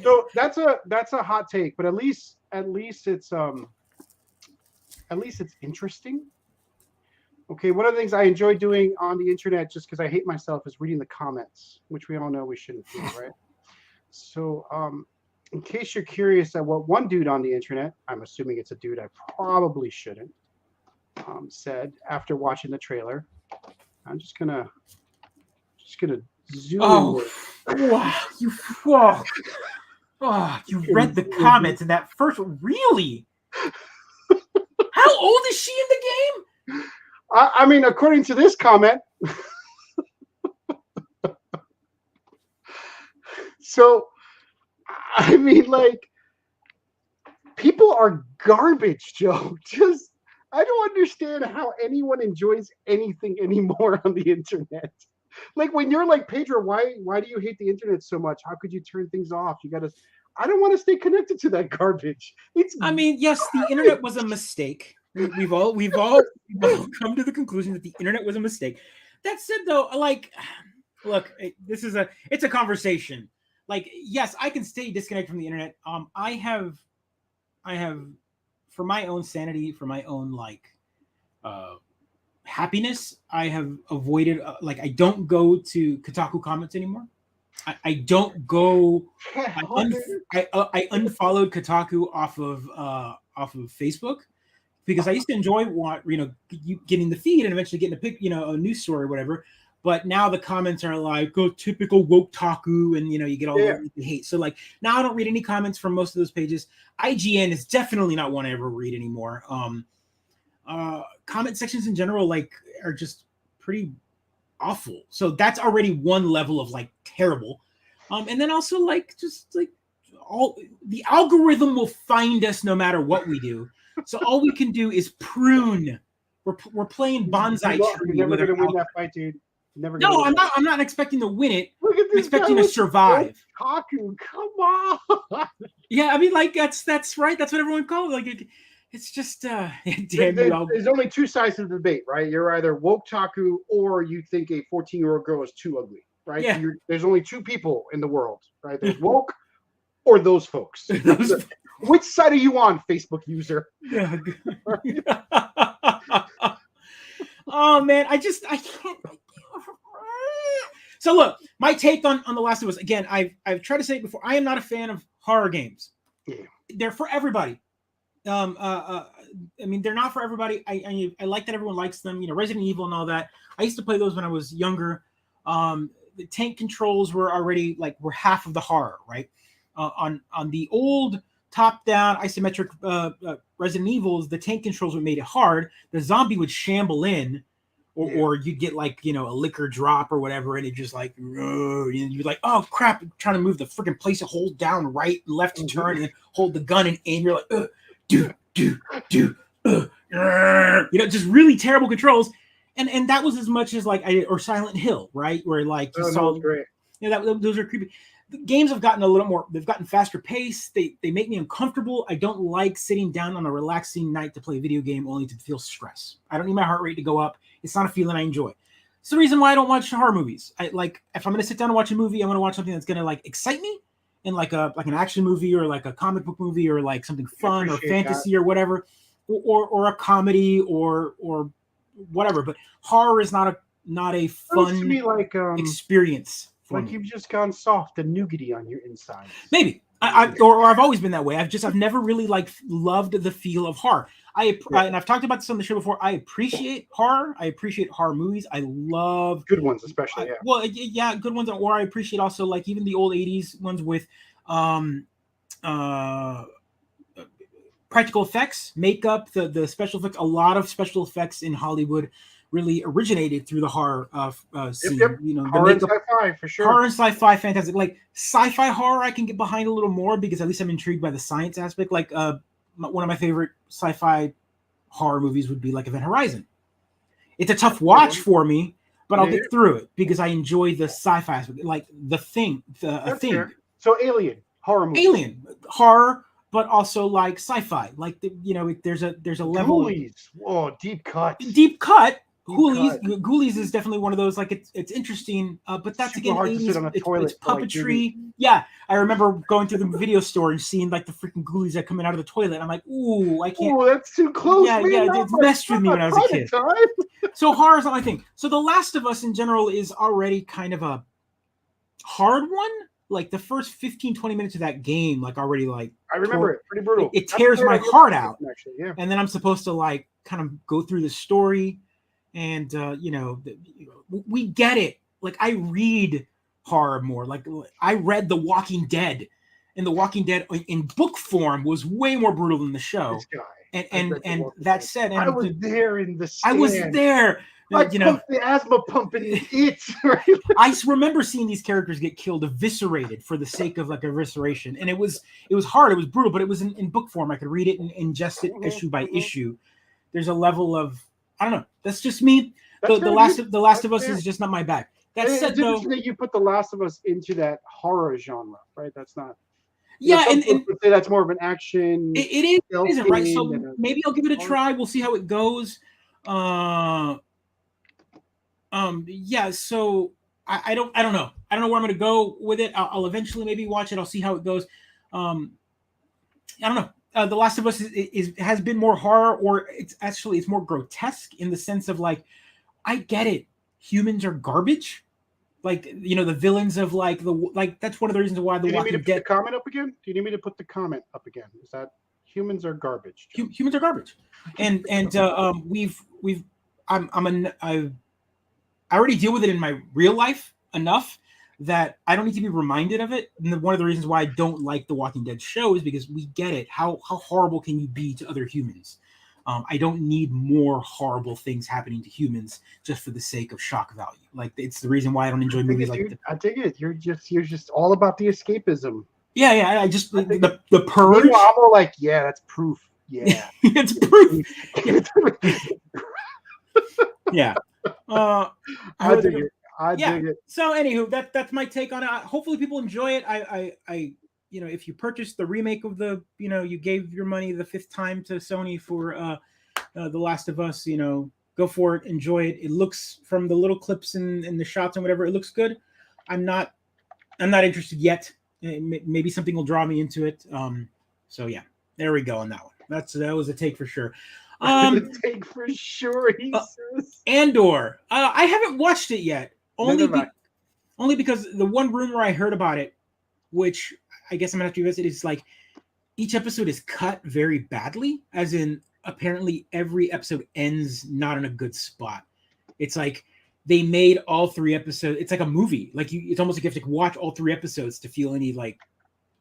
know. So that's a hot take, but at least it's interesting. Okay, one of the things I enjoy doing on the internet, just because I hate myself, is reading the comments, which we all know we shouldn't do, right? So, in case you're curious at what one dude on the internet, I'm assuming it's a dude I probably shouldn't, said after watching the trailer. I'm just gonna zoom. Oh, wow! You read the comments in that first. Really? How old is she in the game? I mean, according to this comment. So, I mean, like, people are garbage, Joe. Just, I don't understand how anyone enjoys anything anymore on the internet. Like, when you're like, Pedro, why do you hate the internet so much? How could you turn things off? I don't want to stay connected to that garbage. I mean, yes, the internet was a mistake. We've all come to the conclusion that the internet was a mistake. That said, though, like, look, it's a conversation. Like, yes, I can stay disconnected from the internet. I have, for my own sanity, for my own happiness, I have avoided. I don't go to Kotaku comments anymore. I don't go. I unfollowed Kotaku off of Facebook because I used to enjoy getting the feed and eventually getting a news story or whatever. But now the comments are like, "Oh, typical woke-taku," and you get all the hate. So now I don't read any comments from most of those pages. IGN is definitely not one I ever read anymore. Comment sections in general are just pretty awful. So that's already one level of terrible. And then also all the algorithm will find us no matter what we do. So all we can do is prune. We're playing bonsai tree. You're never gonna win that fight, dude. Never. No, I'm not expecting to win it. I'm expecting to survive. Kotaku, come on. Yeah, I mean, that's right. That's what everyone calls it. It's just there's only two sides to the debate, right? You're either woke-taku or you think a 14-year-old girl is too ugly, right? Yeah. There's only two people in the world, right? There's woke or those folks. Which side are you on, Facebook user? Yeah. Oh man, I can't. So look, my take on The Last of Us. Again, I've tried to say it before. I am not a fan of horror games. Yeah. They're for everybody. I mean, they're not for everybody. I like that everyone likes them. Resident Evil and all that. I used to play those when I was younger. The tank controls were already were half of the horror, right? On the old top-down isometric Resident Evils, the tank controls would made it hard. The zombie would shamble in, or you get like, you know, a liquor drop or whatever, and it just like, and you're like, oh crap, I'm trying to move the freaking place to hold down right, left to turn, and then hold the gun and aim. You're like, do, you know, just really terrible controls. And that was as much as like or Silent Hill, right? Where like you saw, great. Yeah, those are creepy. The games have gotten a little more. They've gotten faster paced. They make me uncomfortable. I don't like sitting down on a relaxing night to play a video game only to feel stress. I don't need my heart rate to go up. It's not a feeling I enjoy. It's the reason why I don't watch horror movies. I like if I'm going to sit down and watch a movie, I want to watch something that's going to like excite me, and like an action movie or like a comic book movie or like something fun or fantasy or whatever, or a comedy or whatever. But horror is not a fun to me like experience. Like you've just gone soft and nougaty on your inside. Maybe or I've always been that way. I've never really like loved the feel of horror. And I've talked about this on the show before. I appreciate horror. I appreciate horror movies. I love good ones, especially. Good ones. Or I appreciate also like even the old '80s ones with practical effects, makeup, the special effects. A lot of special effects in Hollywood really originated through the horror scene. Yep. You know, horror and sci-fi for sure. Horror and sci-fi, fantastic. Like sci-fi horror, I can get behind a little more because at least I'm intrigued by the science aspect. Like one of my favorite sci-fi horror movies would be like Event Horizon. It's a tough watch for me, but I'll get through it because I enjoy the sci-fi aspect, like The Thing. Fair. So Alien horror movie. Alien horror, but also like sci-fi. Like there's a level. Ghoulies. Deep cut. Deep cut. Ghoulies is definitely one of those, like it's interesting, but that's super hard to sit on a toilet it's puppetry. Yeah, I remember going through the video store and seeing like the freaking ghoulies that coming out of the toilet. I'm like, ooh, I can't. Oh, that's too close. Yeah, it messed with me when I was a kid. So horror's not my thing. So The Last of Us in general is already kind of a hard one. Like the first 15-20 minutes of that game, like already like I remember it, pretty brutal. It tears my heart out. Actually, yeah. And then I'm supposed to like kind of go through the story. And we get it. Like I read horror more. Like I read The Walking Dead, and The Walking Dead in book form was way more brutal than the show. This guy. And that said, I was there in the stand. I was there. I pumped the asthma pump in it. Right? I remember seeing these characters get killed, eviscerated for the sake of like evisceration, and it was hard. It was brutal, but it was in book form. I could read it and ingest it issue by issue. There's a level of I don't know. That's just me. The Last of Us is just not my bag. That said, though, that you put The Last of Us into that horror genre, right? That's not. Yeah, and say that's more of an action. It isn't right. So maybe I'll give it a try. We'll see how it goes. Yeah. So I don't know. I don't know where I'm going to go with it. I'll eventually maybe watch it. I'll see how it goes. I don't know. The Last of Us has been more horror, or it's more grotesque in the sense of like, I get it. Humans are garbage. Like, the villains of that's one of the reasons why The Walking Dead. Do you need me to put the comment up again? Do you need me to put the comment up again? Is that humans are garbage? Humans are garbage. And I already deal with it in my real life enough that I don't need to be reminded of it. And one of the reasons why I don't like the Walking Dead show is because we get it. How horrible can you be to other humans? I don't need more horrible things happening to humans just for the sake of shock value. Like it's the reason why I don't enjoy movies like that. I dig it. You're just all about the escapism. Yeah. I just the Purge. I'm all like, yeah, that's proof. Yeah, it's proof. Yeah. I dig it. I dig it. So anywho, that's my take on it. Hopefully people enjoy it. I if you purchased the remake of you gave your money the fifth time to Sony for The Last of Us, go for it, enjoy it. It looks, from the little clips and the shots and whatever, it looks good. I'm not interested yet. Maybe something will draw me into it. So yeah, there we go on that one. That was a take for sure. Take for sure, he says. Andor. I haven't watched it yet. Only because the one rumor I heard about it, which I guess I'm gonna have to revisit, is like each episode is cut very badly, as in apparently every episode ends not in a good spot. It's like they made all 3 episodes. It's like a movie. Like it's almost like you have to watch all 3 episodes to feel any like.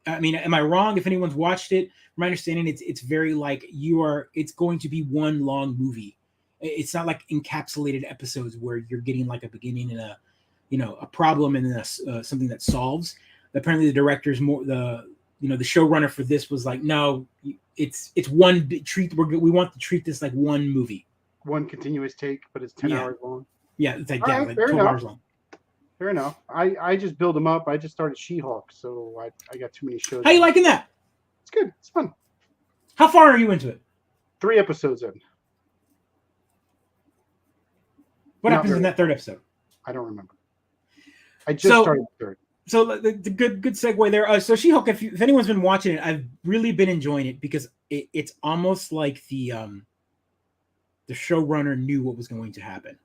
I mean, am I wrong? If anyone's watched it, from my understanding, it's very like it's going to be one long movie, It's not like encapsulated episodes where you're getting like a beginning and a problem and then something that solves. Apparently, the director's the showrunner for this was like, no, it's one treat. We want to treat this like one movie, one continuous take, but it's 10 hours long. Yeah, it's like, right, like 12 hours long. Fair enough. I just build them up. I just started She-Hulk, so I got too many shows. How you liking that? It's good. It's fun. How far are you into it? 3 episodes in. What happens in that 3rd episode? I don't remember. I just started the 3rd. So the good segue there. So She-Hulk, if anyone's been watching it, I've really been enjoying it because it's almost like the showrunner knew what was going to happen.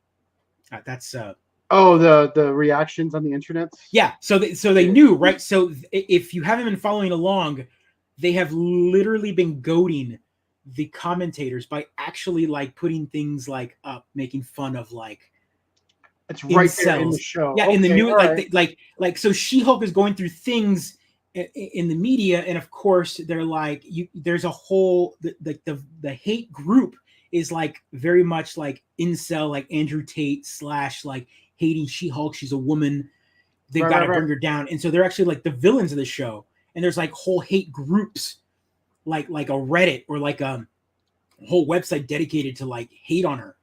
That's the reactions on the internet. Yeah, so they knew, right? So if you haven't been following along, they have literally been goading the commentators by actually like putting things like up, making fun of like it's right there in the show. Yeah, okay, in the new right. like so She-Hulk is going through things in the media, and of course they're like there's a whole the hate group is like very much like incel, like Andrew Tate / like hating She-Hulk. She's a woman. They've got to bring her down, and so they're actually like the villains of the show. And there's like whole hate groups, like a Reddit or like a whole website dedicated to like hate on her,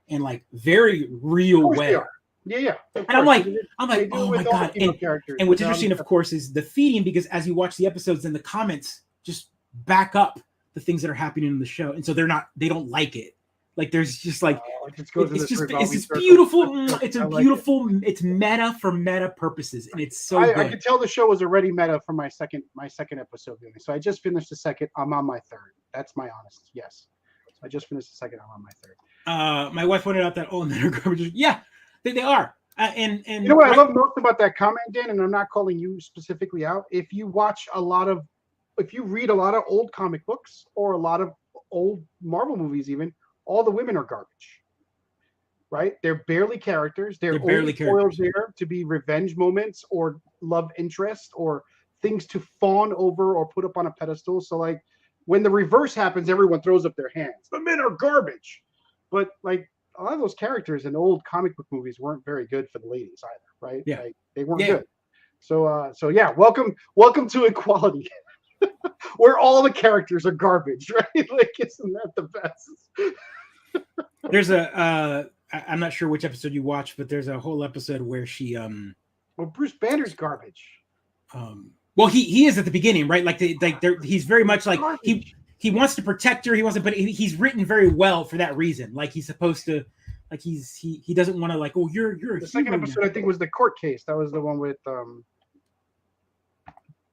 and like very real way. Yeah. And I'm like, oh my god! And what's interesting, of course, is the feeding, because as you watch the episodes, then the comments just back up the things that are happening in the show, and so they don't like it. Like there's just like it's just beautiful. It's a beautiful. It's meta for meta purposes, and it's so. I could tell the show was already meta for my second episode viewing. So I just finished the 2nd. I'm on my 3rd. That's my honest yes. So I just finished the 2nd. I'm on my 3rd. My wife pointed out that men are garbage. Yeah, they are. And you know what I love most about that comment, Dan, and I'm not calling you specifically out. If you read a lot of old comic books or a lot of old Marvel movies, even. All the women are garbage, right? They're barely characters. They're barely characters there to be revenge moments or love interest or things to fawn over or put up on a pedestal. So like when the reverse happens, everyone throws up their hands. The men are garbage. But like a lot of those characters in old comic book movies weren't very good for the ladies either, right? Yeah. Like, they weren't good. So yeah, welcome to equality. Where all the characters are garbage, right? Like, isn't that the best? There's I'm not sure which episode you watched, but there's a whole episode where she well, Bruce Banner's garbage. Well, he is at the beginning, right? Like he's very much like he wants to protect her. He wants to, but he's written very well for that reason. Like he's supposed to, like he doesn't want to like, oh, you're the second episode now. I think was the court case. That was the one with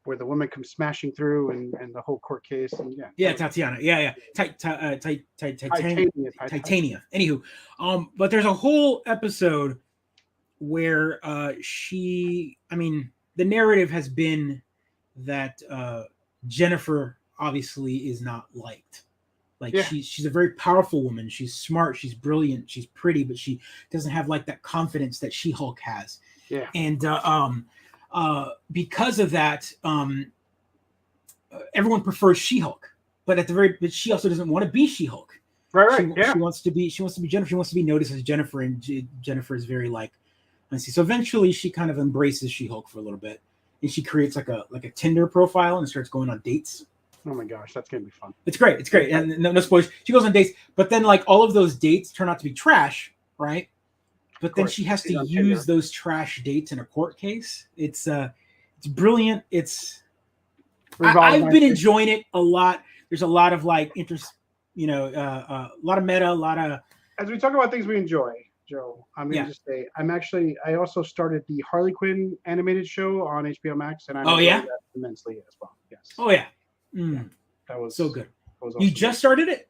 where the woman comes smashing through and the whole court case and Tatiana, Titania. Anywho, but there's a whole episode where the narrative has been that Jennifer obviously is not liked. Like she's a very powerful woman. She's smart. She's brilliant. She's pretty, but she doesn't have like that confidence that She-Hulk has. Yeah. And because of that, everyone prefers She-Hulk, but she also doesn't want to be She-Hulk. Right. She wants to be Jennifer. She wants to be noticed as Jennifer, and Jennifer is very like, let's see. So eventually, she kind of embraces She-Hulk for a little bit, and she creates like a Tinder profile and starts going on dates. Oh my gosh, that's gonna be fun. It's great. And no spoilers. She goes on dates, but then like all of those dates turn out to be trash, right? But then she has to use those trash dates in a court case. It's brilliant. I've been enjoying it a lot. There's a lot of like interest, a lot of meta, a lot of. As we talk about things we enjoy, Joe, I'm going to just say I also started the Harley Quinn animated show on HBO Max, and I enjoyed that immensely as well. Yes. Oh yeah. That was so good. Was you just started it?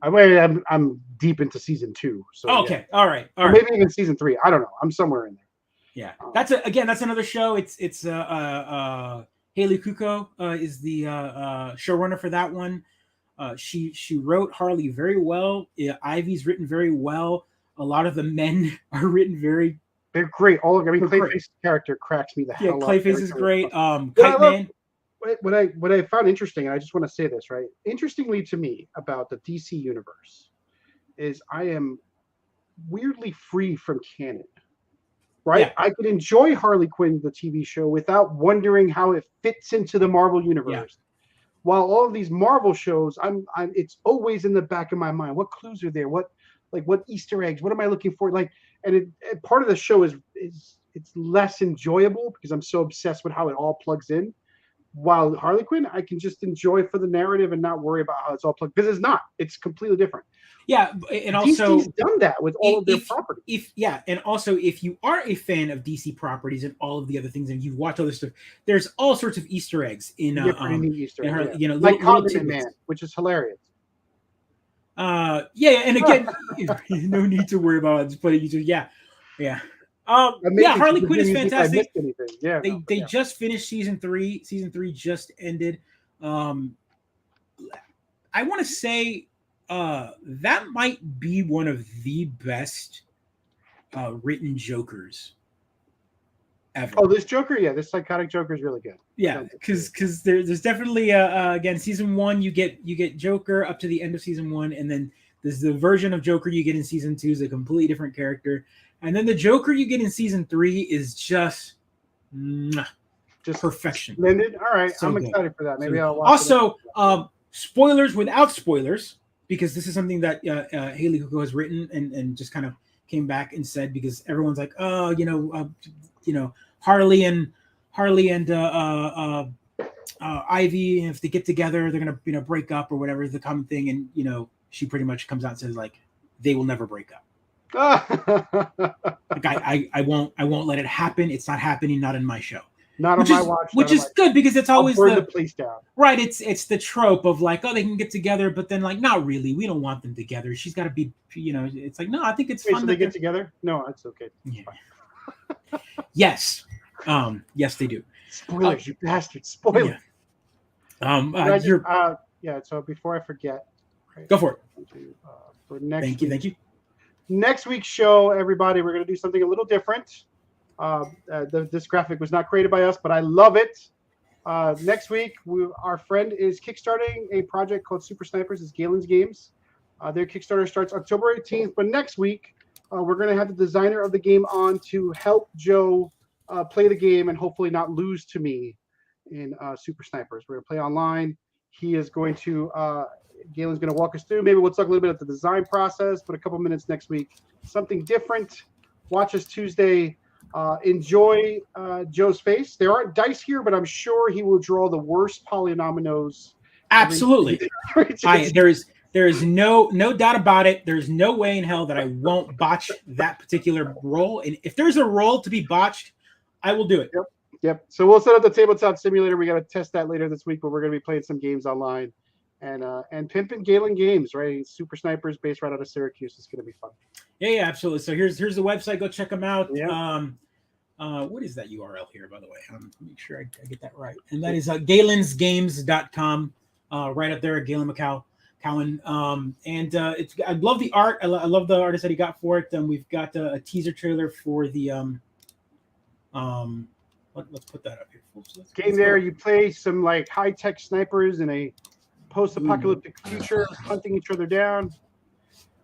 I'm deep into season 2. So okay, all right. Maybe even season 3. I don't know. I'm somewhere in there. Yeah, that's another show. It's Haley Kuko is the showrunner for that one. She wrote Harley very well. Ivy's written very well. A lot of the men are written very. They're great. Clayface's character cracks me the hell up. Yeah, Clayface is great. Kite Man. What I found interesting, and I just want to say this, right? Interestingly to me about the DC universe, is I am weirdly free from canon. Right? Yeah. I could enjoy Harley Quinn, the TV show, without wondering how it fits into the Marvel universe. Yeah. While all of these Marvel shows, it's always in the back of my mind. What clues are there? What Easter eggs? What am I looking for? And part of the show is it's less enjoyable because I'm so obsessed with how it all plugs in. While Harley Quinn, I can just enjoy for the narrative and not worry about how it's all plugged, because it's not. It's completely different. Yeah, and also DC's done that with all of their properties. And also if you are a fan of DC properties and all of the other things, and you watch all this stuff, there's all sorts of Easter eggs in Easter eggs, you know, like little Condiment Man, which is hilarious. And again, no need to worry about it. But yeah. Harley Quinn is fantastic. Yeah, they just finished season 3. Season 3 just ended. I want to say that might be one of the best written Jokers ever. Oh, this Joker, this psychotic Joker is really good. Yeah, because there's definitely again, season 1 you get Joker up to the end of season 1, and then there's the version of Joker you get in season 2 is a completely different character, and then the Joker you get in season 3 is just perfection. Splendid. All right, So I'm good. excited for that. Maybe I'll watch also spoilers without spoilers, because this is something that Haley Cuoco has written and just kind of came back and said, because everyone's like, oh, Harley and Ivy, if they get together, they're gonna break up or whatever is the common thing, and she pretty much comes out and says like they will never break up. Like I won't let it happen. It's not happening. Not in my show. Not on my watch. Which is good, because it's always burn the place down. Right. It's the trope of like, oh, they can get together, but then like, not really. We don't want them together. She's got to be, it's like, no, I think it's fun. So they get together? No, it's okay. Yeah. Yes. Yes, they do. Spoilers, you bastard. Spoilers. Yeah. So before I forget, go for it. For next Thank you. Next week's show, everybody, we're going to do something a little different. This graphic was not created by us, but I love it. Next week, our friend is kickstarting a project called Super Snipers. It's Galen's Games. Their Kickstarter starts October 18th, but next week, we're going to have the designer of the game on to help Joe play the game and hopefully not lose to me in Super Snipers. We're going to play online. He is going to, Galen's going to walk us through. Maybe we'll talk a little bit about the design process, but a couple minutes next week. Something different. Watch us Tuesday. Enjoy Joe's face. There aren't dice here, but I'm sure he will draw the worst polynominos. Absolutely. There is no doubt about it. There's no way in hell that I won't botch that particular roll. And if there's a roll to be botched, I will do it. Yep. So we'll set up the tabletop simulator. We got to test that later this week, but we're going to be playing some games online and pimping Galen Games, right? Super Snipers based right out of Syracuse. It's going to be fun. Yeah, absolutely. So here's the website. Go check them out. Yeah. What is that URL here, by the way? Make sure I get that right. And that is galensgames.com, right up there at Galen McCowan. I love the art. I love the artist that he got for it. We've got a teaser trailer for the let's put that up here. Game there, you play some like high-tech snipers in a post-apocalyptic future, hunting each other down.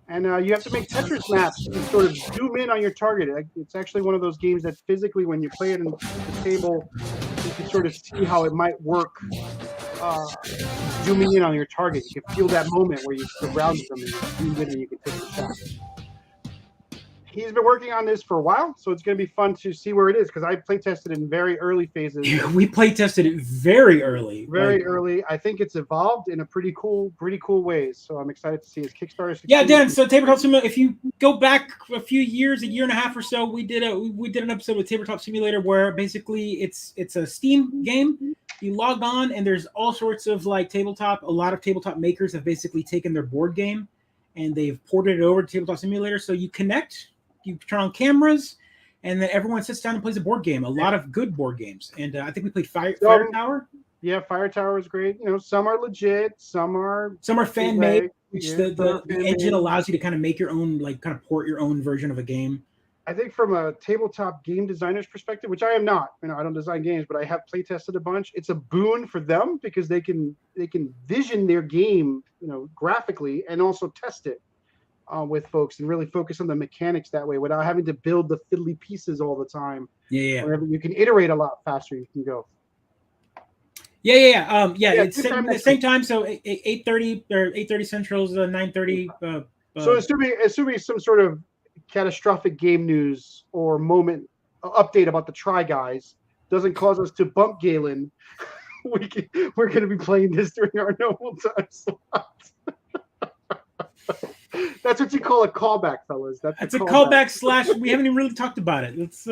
And you have to make Tetris maps to sort of zoom in on your target. It's actually one of those games that physically, when you play it on the table, you can sort of see how it might work zooming in on your target. You can feel that moment where you surround them and you zoom in and you can take the shot. He's been working on this for a while, so it's going to be fun to see where it is, because I play tested in very early phases. Yeah, we play tested it very early. Early. I think it's evolved in a pretty cool ways. So I'm excited to see his Kickstarter succeed. Yeah, Dan. So Tabletop Simulator. If you go back a few years, a year and a half or so, we did an episode with Tabletop Simulator where basically it's a Steam game. You log on and there's all sorts of like tabletop. A lot of tabletop makers have basically taken their board game and they've ported it over to Tabletop Simulator. So you connect. You turn on cameras, and then everyone sits down and plays a board game. A lot of good board games, and I think we played Fire Tower. Yeah, Fire Tower is great. Some are legit, some are fan made, which the engine allows you to kind of make your own, like kind of port your own version of a game. I think from a tabletop game designer's perspective, which I am not, I don't design games, but I have play tested a bunch. It's a boon for them because they can vision their game, graphically and also test it. with folks and really focus on the mechanics that way without having to build the fiddly pieces all the time. Yeah. Whenever you can iterate a lot faster, you can go. Yeah. It's same same time. So 8:30 or 8:30 Central is 9:30. So assuming some sort of catastrophic game news or moment update about the Try Guys doesn't cause us to bump Galen, we're going to be playing this during our normal time slots. That's what you call a callback, fellas. That's a callback / we haven't even really talked about it. That's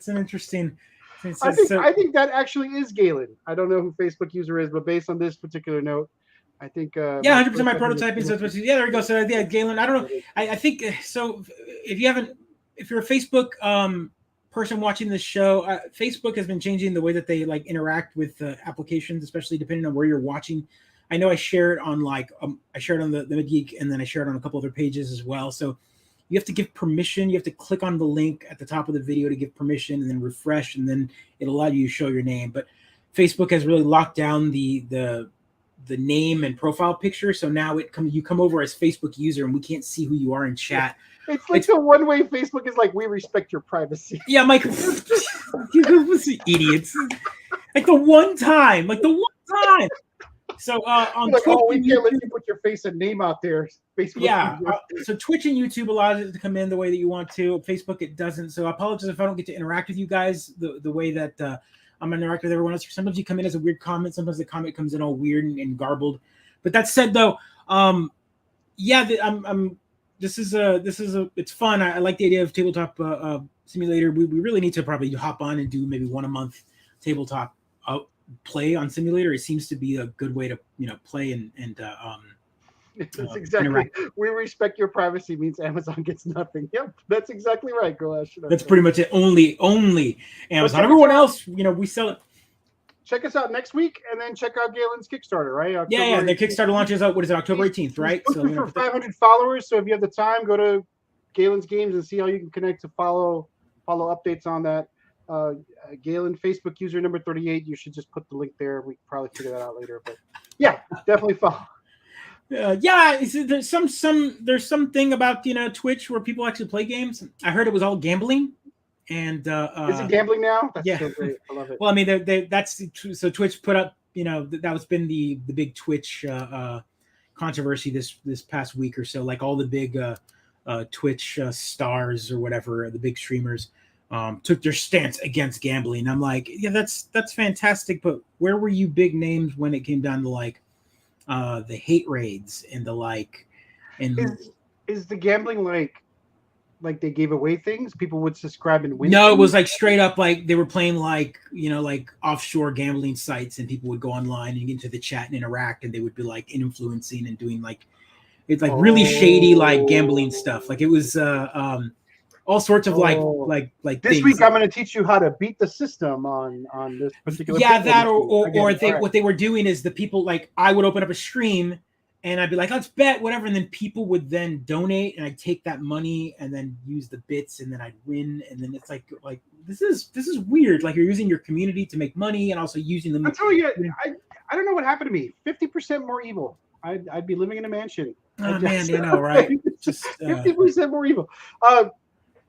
an interesting. I think that actually is Galen. I don't know who Facebook user is, but based on this particular note, I think 100% my prototyping. So yeah, there we go. So yeah, Galen. I don't know. I think so. If you're a Facebook person watching this show, Facebook has been changing the way that they like interact with applications, especially depending on where you're watching. I know I share it on the Mid-Geek, and then I share it on a couple other pages as well. So you have to give permission. You have to click on the link at the top of the video to give permission, and then refresh, and then it'll allow you to show your name. But Facebook has really locked down the name and profile picture, so now you come over as Facebook user, and we can't see who you are in chat. It's like the one way Facebook is like, we respect your privacy. Yeah, Mike, idiots. Like the one time. So on like, Twitch, we can't let you put your face and name out there. Facebook. Yeah. So Twitch and YouTube allows it to come in the way that you want to. Facebook, it doesn't. So I apologize if I don't get to interact with you guys the way that I'm interacting with everyone else. Sometimes you come in as a weird comment. Sometimes the comment comes in all weird and garbled. But that said, though, it's fun. I like the idea of tabletop simulator. We really need to probably hop on and do maybe one a month tabletop play on simulator. It seems to be a good way to play and that's exactly interact. We respect your privacy means Amazon gets nothing. Yep, that's exactly right, Gulash. That's pretty much it. Only Amazon. Everyone else, we sell it. Check us out next week, and then check out Galen's Kickstarter, right? October the Kickstarter launches out. What is it? October 18th, right? So for 500 followers. So if you have the time, go to Galen's Games and see how you can connect to follow updates on that. Galen, Facebook user number 38. You should just put the link there. We can probably figure that out later, but yeah, definitely follow. There's something about Twitch where people actually play games. I heard it was all gambling, and is it gambling now? That's yeah, so great. I love it. Well, I mean, so Twitch put up, that was been the big Twitch controversy this past week or so. Like all the big Twitch stars or whatever, the big streamers took their stance against gambling. I'm like, yeah, that's fantastic, but where were you big names when it came down to like the hate raids and the like? And is the gambling like they gave away things? People would subscribe and win? No, it was like straight up like they were playing like like offshore gambling sites, and people would go online and get into the chat and interact, and they would be like influencing and doing like it's like really shady like gambling stuff. Like it was all sorts of like this things. Week I'm going to teach you how to beat the system on this particular. Yeah, that what they were doing is the people, like I would open up a stream and I'd be like, let's bet whatever, and then people would then donate, and I'd take that money and then use the bits, and then I'd win, and then it's like this is weird. Like you're using your community to make money and also using them. I'm telling you, I don't know what happened to me. 50% more evil. I'd be living in a mansion. Oh man, right? Just 50% more evil.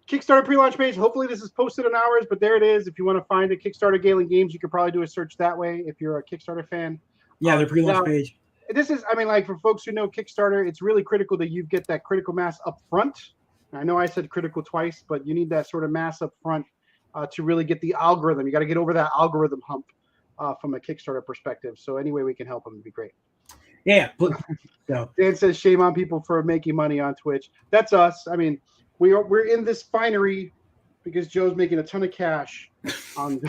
Kickstarter pre-launch page. Hopefully this is posted on ours, but there it is. If you want to find a Kickstarter Galen Games, you could probably do a search that way if you're a Kickstarter fan. Yeah, their pre-launch page. This is, for folks who know Kickstarter, it's really critical that you get that critical mass up front. I know I said critical twice, but you need that sort of mass up front to really get the algorithm. You got to get over that algorithm hump from a Kickstarter perspective. So any way we can help them would be great. Yeah. Dan says shame on people for making money on Twitch. That's us. We're in this finery because Joe's making a ton of cash on.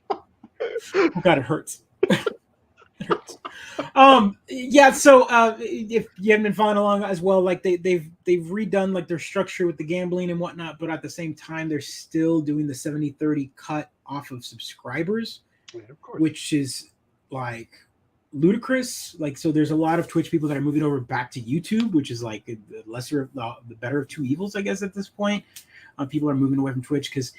Oh God, it hurts. It hurts. Yeah. So if you haven't been following along as well, like they've redone like their structure with the gambling and whatnot, but at the same time they're still doing the 70-30 cut off of subscribers, of course, which is like ludicrous. Like, so there's a lot of Twitch people that are moving over back to YouTube, which is like the lesser of the better of two evils, I guess, at this point. People are moving away from Twitch because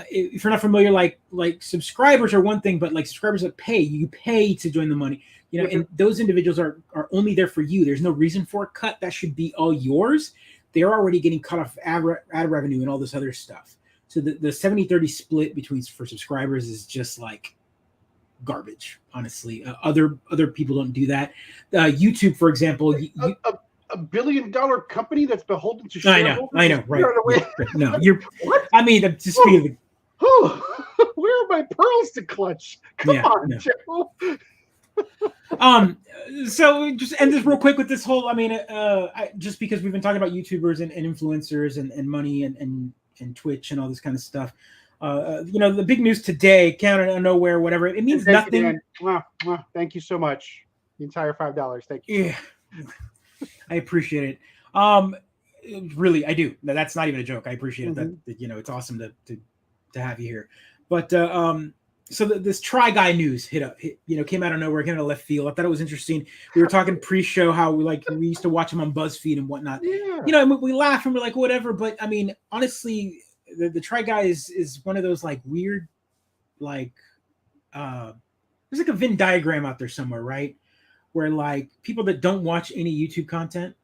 if you're not familiar, like subscribers are one thing, but like subscribers that you pay to join the money, and those individuals are only there for you. There's no reason for a cut. That should be all yours. They're already getting cut off ad revenue and all this other stuff. So the 70-30 split for subscribers is just like garbage, honestly. Other people don't do that. YouTube, for example, a $1 billion company that's beholden to shareholders. I know, right? No, you're. What? I mean, just feeling. Oh, where are my pearls to clutch? Come on, Joe. So just end this real quick with this whole. I mean, just because we've been talking about YouTubers and influencers and money and Twitch and all this kind of stuff. The big news today, came out of nowhere, whatever. It means nothing. Thank you so much. The entire $5. Thank you. Yeah, I appreciate it. Really, I do. That's not even a joke. I appreciate it. That it's awesome to have you here. But so this Try Guy news came out of nowhere, came out of left field. I thought it was interesting. We were talking pre-show how we used to watch him on BuzzFeed and whatnot. Yeah. And we laugh and we're like, whatever. But I mean, honestly, the Try Guy is one of those like weird, like there's like a Venn diagram out there somewhere, right? Where like people that don't watch any YouTube content,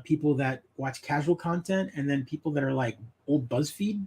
people that watch casual content, and then people that are like old BuzzFeed,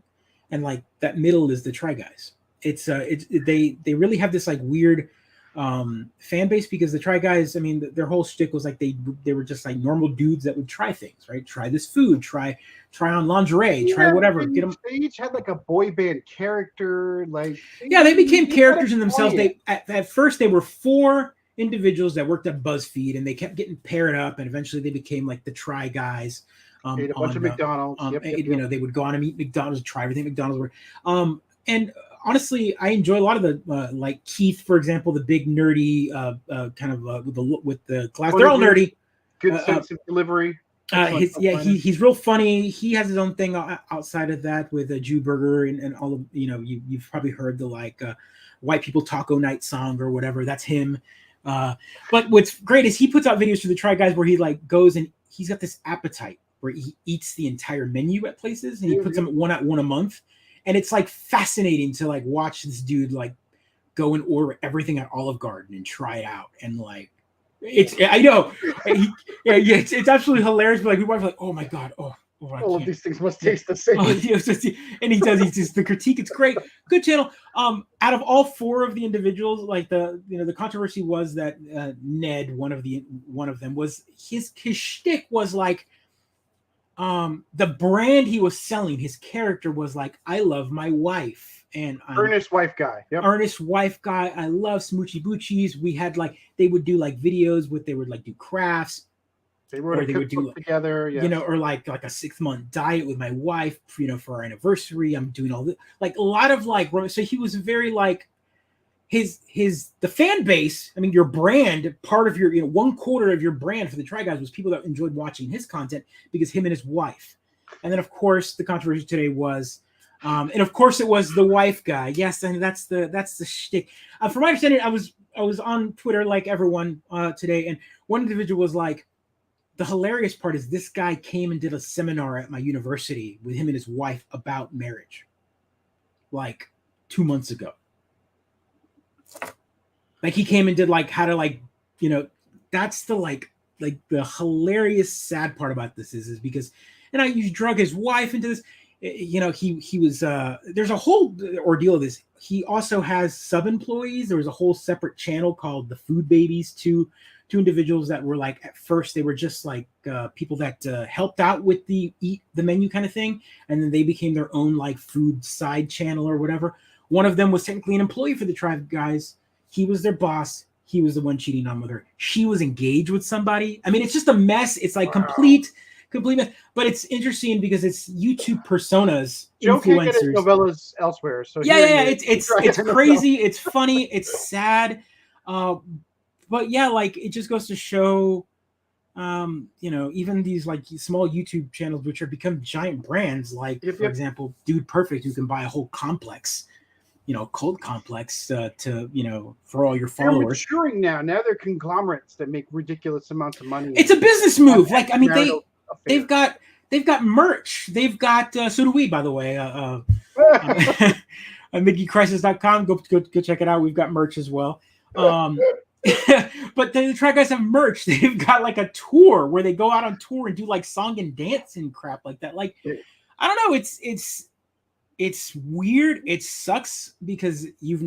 and like that middle is the Try Guys. They really have this like weird fan base because the Try Guys, I mean, their whole shtick was like they were just like normal dudes that would try things, right? Try this food, try on lingerie, try whatever. Get them. They each had like a boy band character, like they became characters in themselves. At first they were 4 individuals that worked at BuzzFeed, and they kept getting paired up, and eventually they became like the Try Guys. Ate a bunch of McDonald's. They would go on and eat McDonald's, try everything McDonald's were. And honestly, I enjoy a lot of the like Keith, for example, the big nerdy kind of with the class. They're all nerdy. Good sense of delivery. He's real funny. He has his own thing outside of that with a Jew Burger and all of you've probably heard the like white people taco night song or whatever. That's him. But what's great is he puts out videos for the Try Guys where he like goes and he's got this appetite where he eats the entire menu at places and he puts them at one a month. And it's like fascinating to like watch this dude like go and order everything at Olive Garden and try it out. And like, I know, it's absolutely hilarious. But like, we watch like, oh my God, all of these things must taste the same. And he does. He's just the critique. It's great. Good channel. Out of all 4 of the individuals, like the controversy was that Ned, one of them, was his shtick was like the brand he was selling. His character was like, I love my wife, and earnest wife guy. Yep. Earnest wife guy. I love smoochy boochies. We had like they would do like videos with they would like do crafts. They wrote a cookbook together, or like a 6-month diet with my wife, for our anniversary. I'm doing all this, like a lot of like. So he was very like the fan base. I mean, your brand, part of your 1/4 of your brand for the Try Guys was people that enjoyed watching his content because him and his wife. And then of course the controversy today was, and of course it was the wife guy. Yes, and that's the shtick. From my understanding, I was on Twitter like everyone today, and one individual was like, the hilarious part is this guy came and did a seminar at my university with him and his wife about marriage, like 2 months ago. Like he came and did like how to like, that's the like the hilarious sad part about this is because, and you drug his wife into this, he was, there's a whole ordeal of this. He also has sub-employees. There was a whole separate channel called the Food Babies, two individuals that were like, at first they were just like people that helped out with the eat the menu kind of thing. And then they became their own like food side channel or whatever. One of them was technically an employee for the Try Guys. He was their boss. He was the one cheating on with her. She was engaged with somebody. I mean, it's just a mess. It's like complete mess. But it's interesting because it's YouTube personas, Joe can't get his novellas elsewhere. So it's crazy. It's funny. It's sad. But yeah, like it just goes to show, even these like small YouTube channels, which have become giant brands, like for example, Dude Perfect, who can buy a whole complex, cult complex for all your followers. They're maturing now. Now they're conglomerates that make ridiculous amounts of money. It's a business move. Like, I mean, they've got They've got merch. They've got so do we, by the way. Mid-Geekcrisis.com. Go check it out. We've got merch as well. But the Try Guys have merch. They've got like a tour where they go out on tour and do like song and dance and crap like that. Like, I don't know. It's weird. It sucks because you've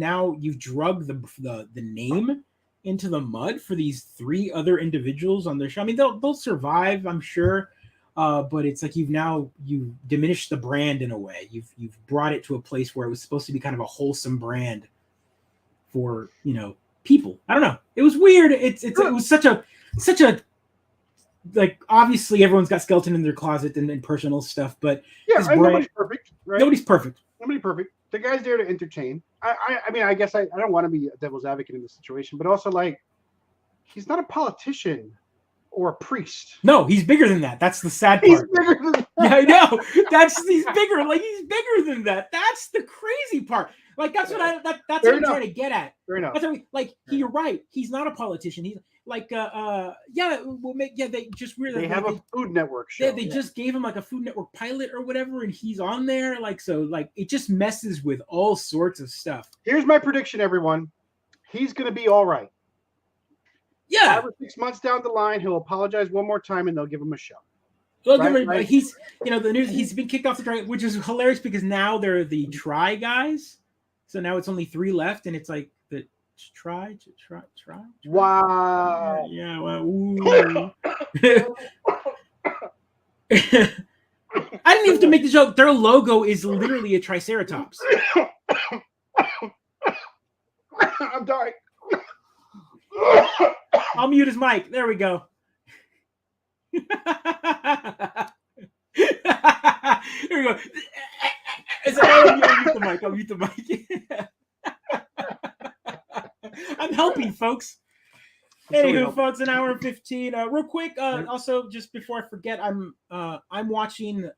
drug the name into the mud for these 3 other individuals on their show. I mean, they'll survive, I'm sure. But it's like you've diminished the brand in a way. You've brought it to a place where it was supposed to be kind of a wholesome brand for, people. I don't know. It was weird. It was such a like, obviously everyone's got skeleton in their closet and personal stuff, but nobody's perfect, right? Nobody's perfect. Nobody perfect. The guy's there to entertain. I mean, I guess I don't want to be a devil's advocate in this situation, but also like, he's not a politician or a priest. No, he's bigger than that. That's the sad part. He's bigger than that. Yeah, I know. He's bigger. Like, he's bigger than that. That's the crazy part. Like, that's what that's what I'm trying to get at. Fair enough. That's you're right. He's not a politician. He's like, they just really they have a Food Network show. They just gave him like a Food Network pilot or whatever, and he's on there. Like, so like it just messes with all sorts of stuff. Here's my prediction, everyone. He's gonna be all right. Yeah. 5 or 6 months down the line, he'll apologize one more time, and they'll give him a show. Well, right? He's the news. He's been kicked off the Try, which is hilarious because now they're the Try Guys. So now it's only 3 left, and it's like the try. Wow. Yeah. Well, ooh. I didn't even have to make the joke. Their logo is literally a triceratops. I'm dying. I'll mute his mic. There we go. There we go. I'll mute the mic. I'm helping, folks. Anywho, folks, an hour and 15. Real quick, also just before I forget, I'm watching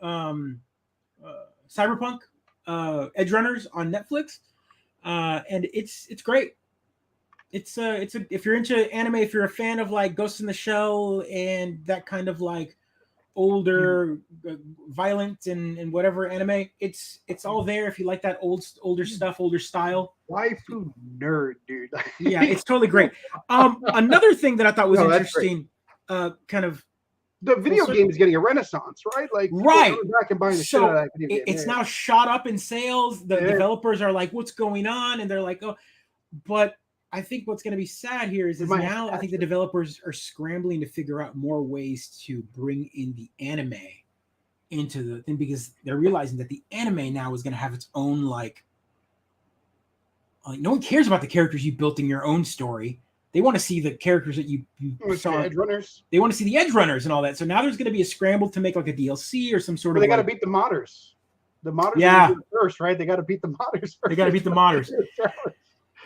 Cyberpunk Edge Runners on Netflix, and it's great. It's if you're into anime, if you're a fan of like Ghost in the Shell and that kind of like older, violent and whatever anime, it's all there. If you like that older stuff, older style. Waifu nerd, dude. Yeah, it's totally great. Another thing that I thought was interesting, kind of. The video game is getting a renaissance, right? Like, right. Back and buying the shit out of that video game. It's now shot up in sales. The developers are like, "What's going on?" And they're like, "Oh," but I think what's going to be sad here is now I think the developers are scrambling to figure out more ways to bring in the anime into the thing because they're realizing that the anime now is going to have its own like no one cares about the characters you built in your own story. They want to see the characters that you saw. Edge Runners. They want to see the Edge Runners and all that. So now there's going to be a scramble to make like a DLC or some sort of. They got to beat the modders. The modders first, right? They got to beat the modders first. They got to beat the modders.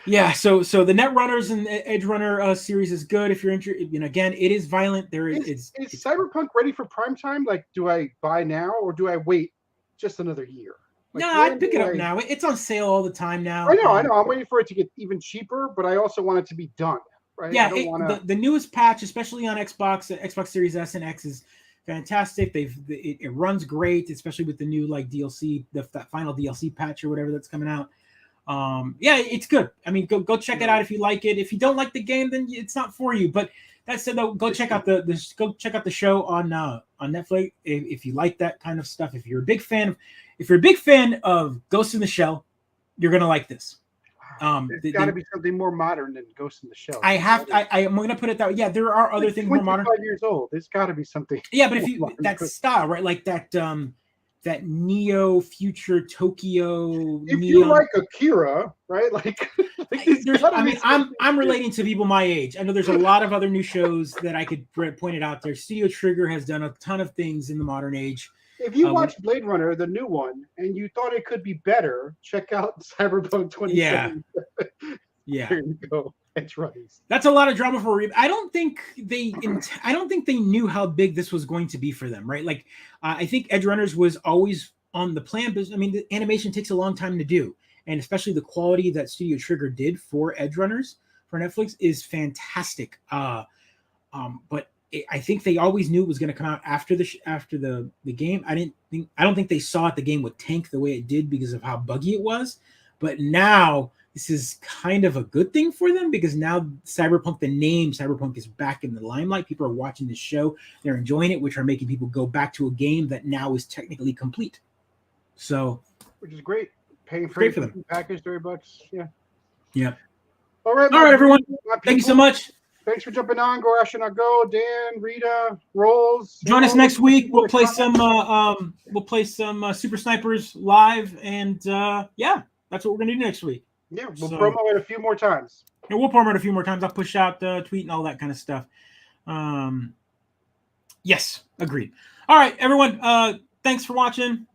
Yeah, so the Net Runners and Edge Runner series is good if you're interested. Again, it is violent. Is Cyberpunk ready for prime time? Like, do I buy now or do I wait just another year? Like, no, I'd pick it up now. It's on sale all the time now. I know. I'm waiting for it to get even cheaper, but I also want it to be done. Right? Yeah, the newest patch, especially on Xbox Series S and X, is fantastic. It runs great, especially with the new like DLC, that final DLC patch or whatever that's coming out. Yeah, it's good. I mean, go check it out if you like it. If you don't like the game, then it's not for you. But that said, though, go check out the show on Netflix if you like that kind of stuff. If you're a big fan of Ghost in the Shell, you're gonna like this. There's got to be something more modern than Ghost in the Shell. I'm going to put it that way. Yeah, there are other things more modern. 25 years old. There's got to be something. Yeah, but if you that style, right, like that Neo future Tokyo. If you like Akira, right? Like I'm relating to people my age. I know there's a lot of other new shows that I could point it out there. Studio Trigger has done a ton of things in the modern age. If you watched Blade Runner, the new one, and you thought it could be better, check out Cyberpunk 2077. Yeah. There you go. Edge Runners. That's a lot of drama for I don't think they knew how big this was going to be for them, right? Like I think Edge Runners was always on the plan, but I mean the animation takes a long time to do, and especially the quality that Studio Trigger did for Edge Runners for Netflix is fantastic. But I think they always knew it was going to come out after the game. I don't think they saw it the game would tank the way it did because of how buggy it was. But now this is kind of a good thing for them because now Cyberpunk, the name Cyberpunk, is back in the limelight. People are watching this show, they're enjoying it, which are making people go back to a game that now is technically complete. So, which is great. Paying for great for them. Package $30. Yeah. Yeah. All right, everyone. Thank you so much. Thanks for jumping on. Go Astronaut Go. Dan, Rita, Rolls. Join us next week. We'll play some Super Snipers live, and yeah, that's what we're gonna do next week. Yeah, we'll promo it a few more times. Yeah, we'll promo it a few more times. I'll push out the tweet and all that kind of stuff. Yes, agreed. All right, everyone. Thanks for watching.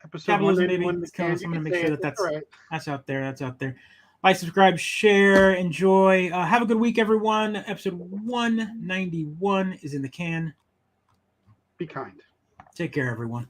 Episode capitalism, maybe. I'm gonna make sure that's out there. That's out there. Like, subscribe, share, enjoy. Have a good week, everyone. Episode 191 is in the can. Be kind. Take care, everyone.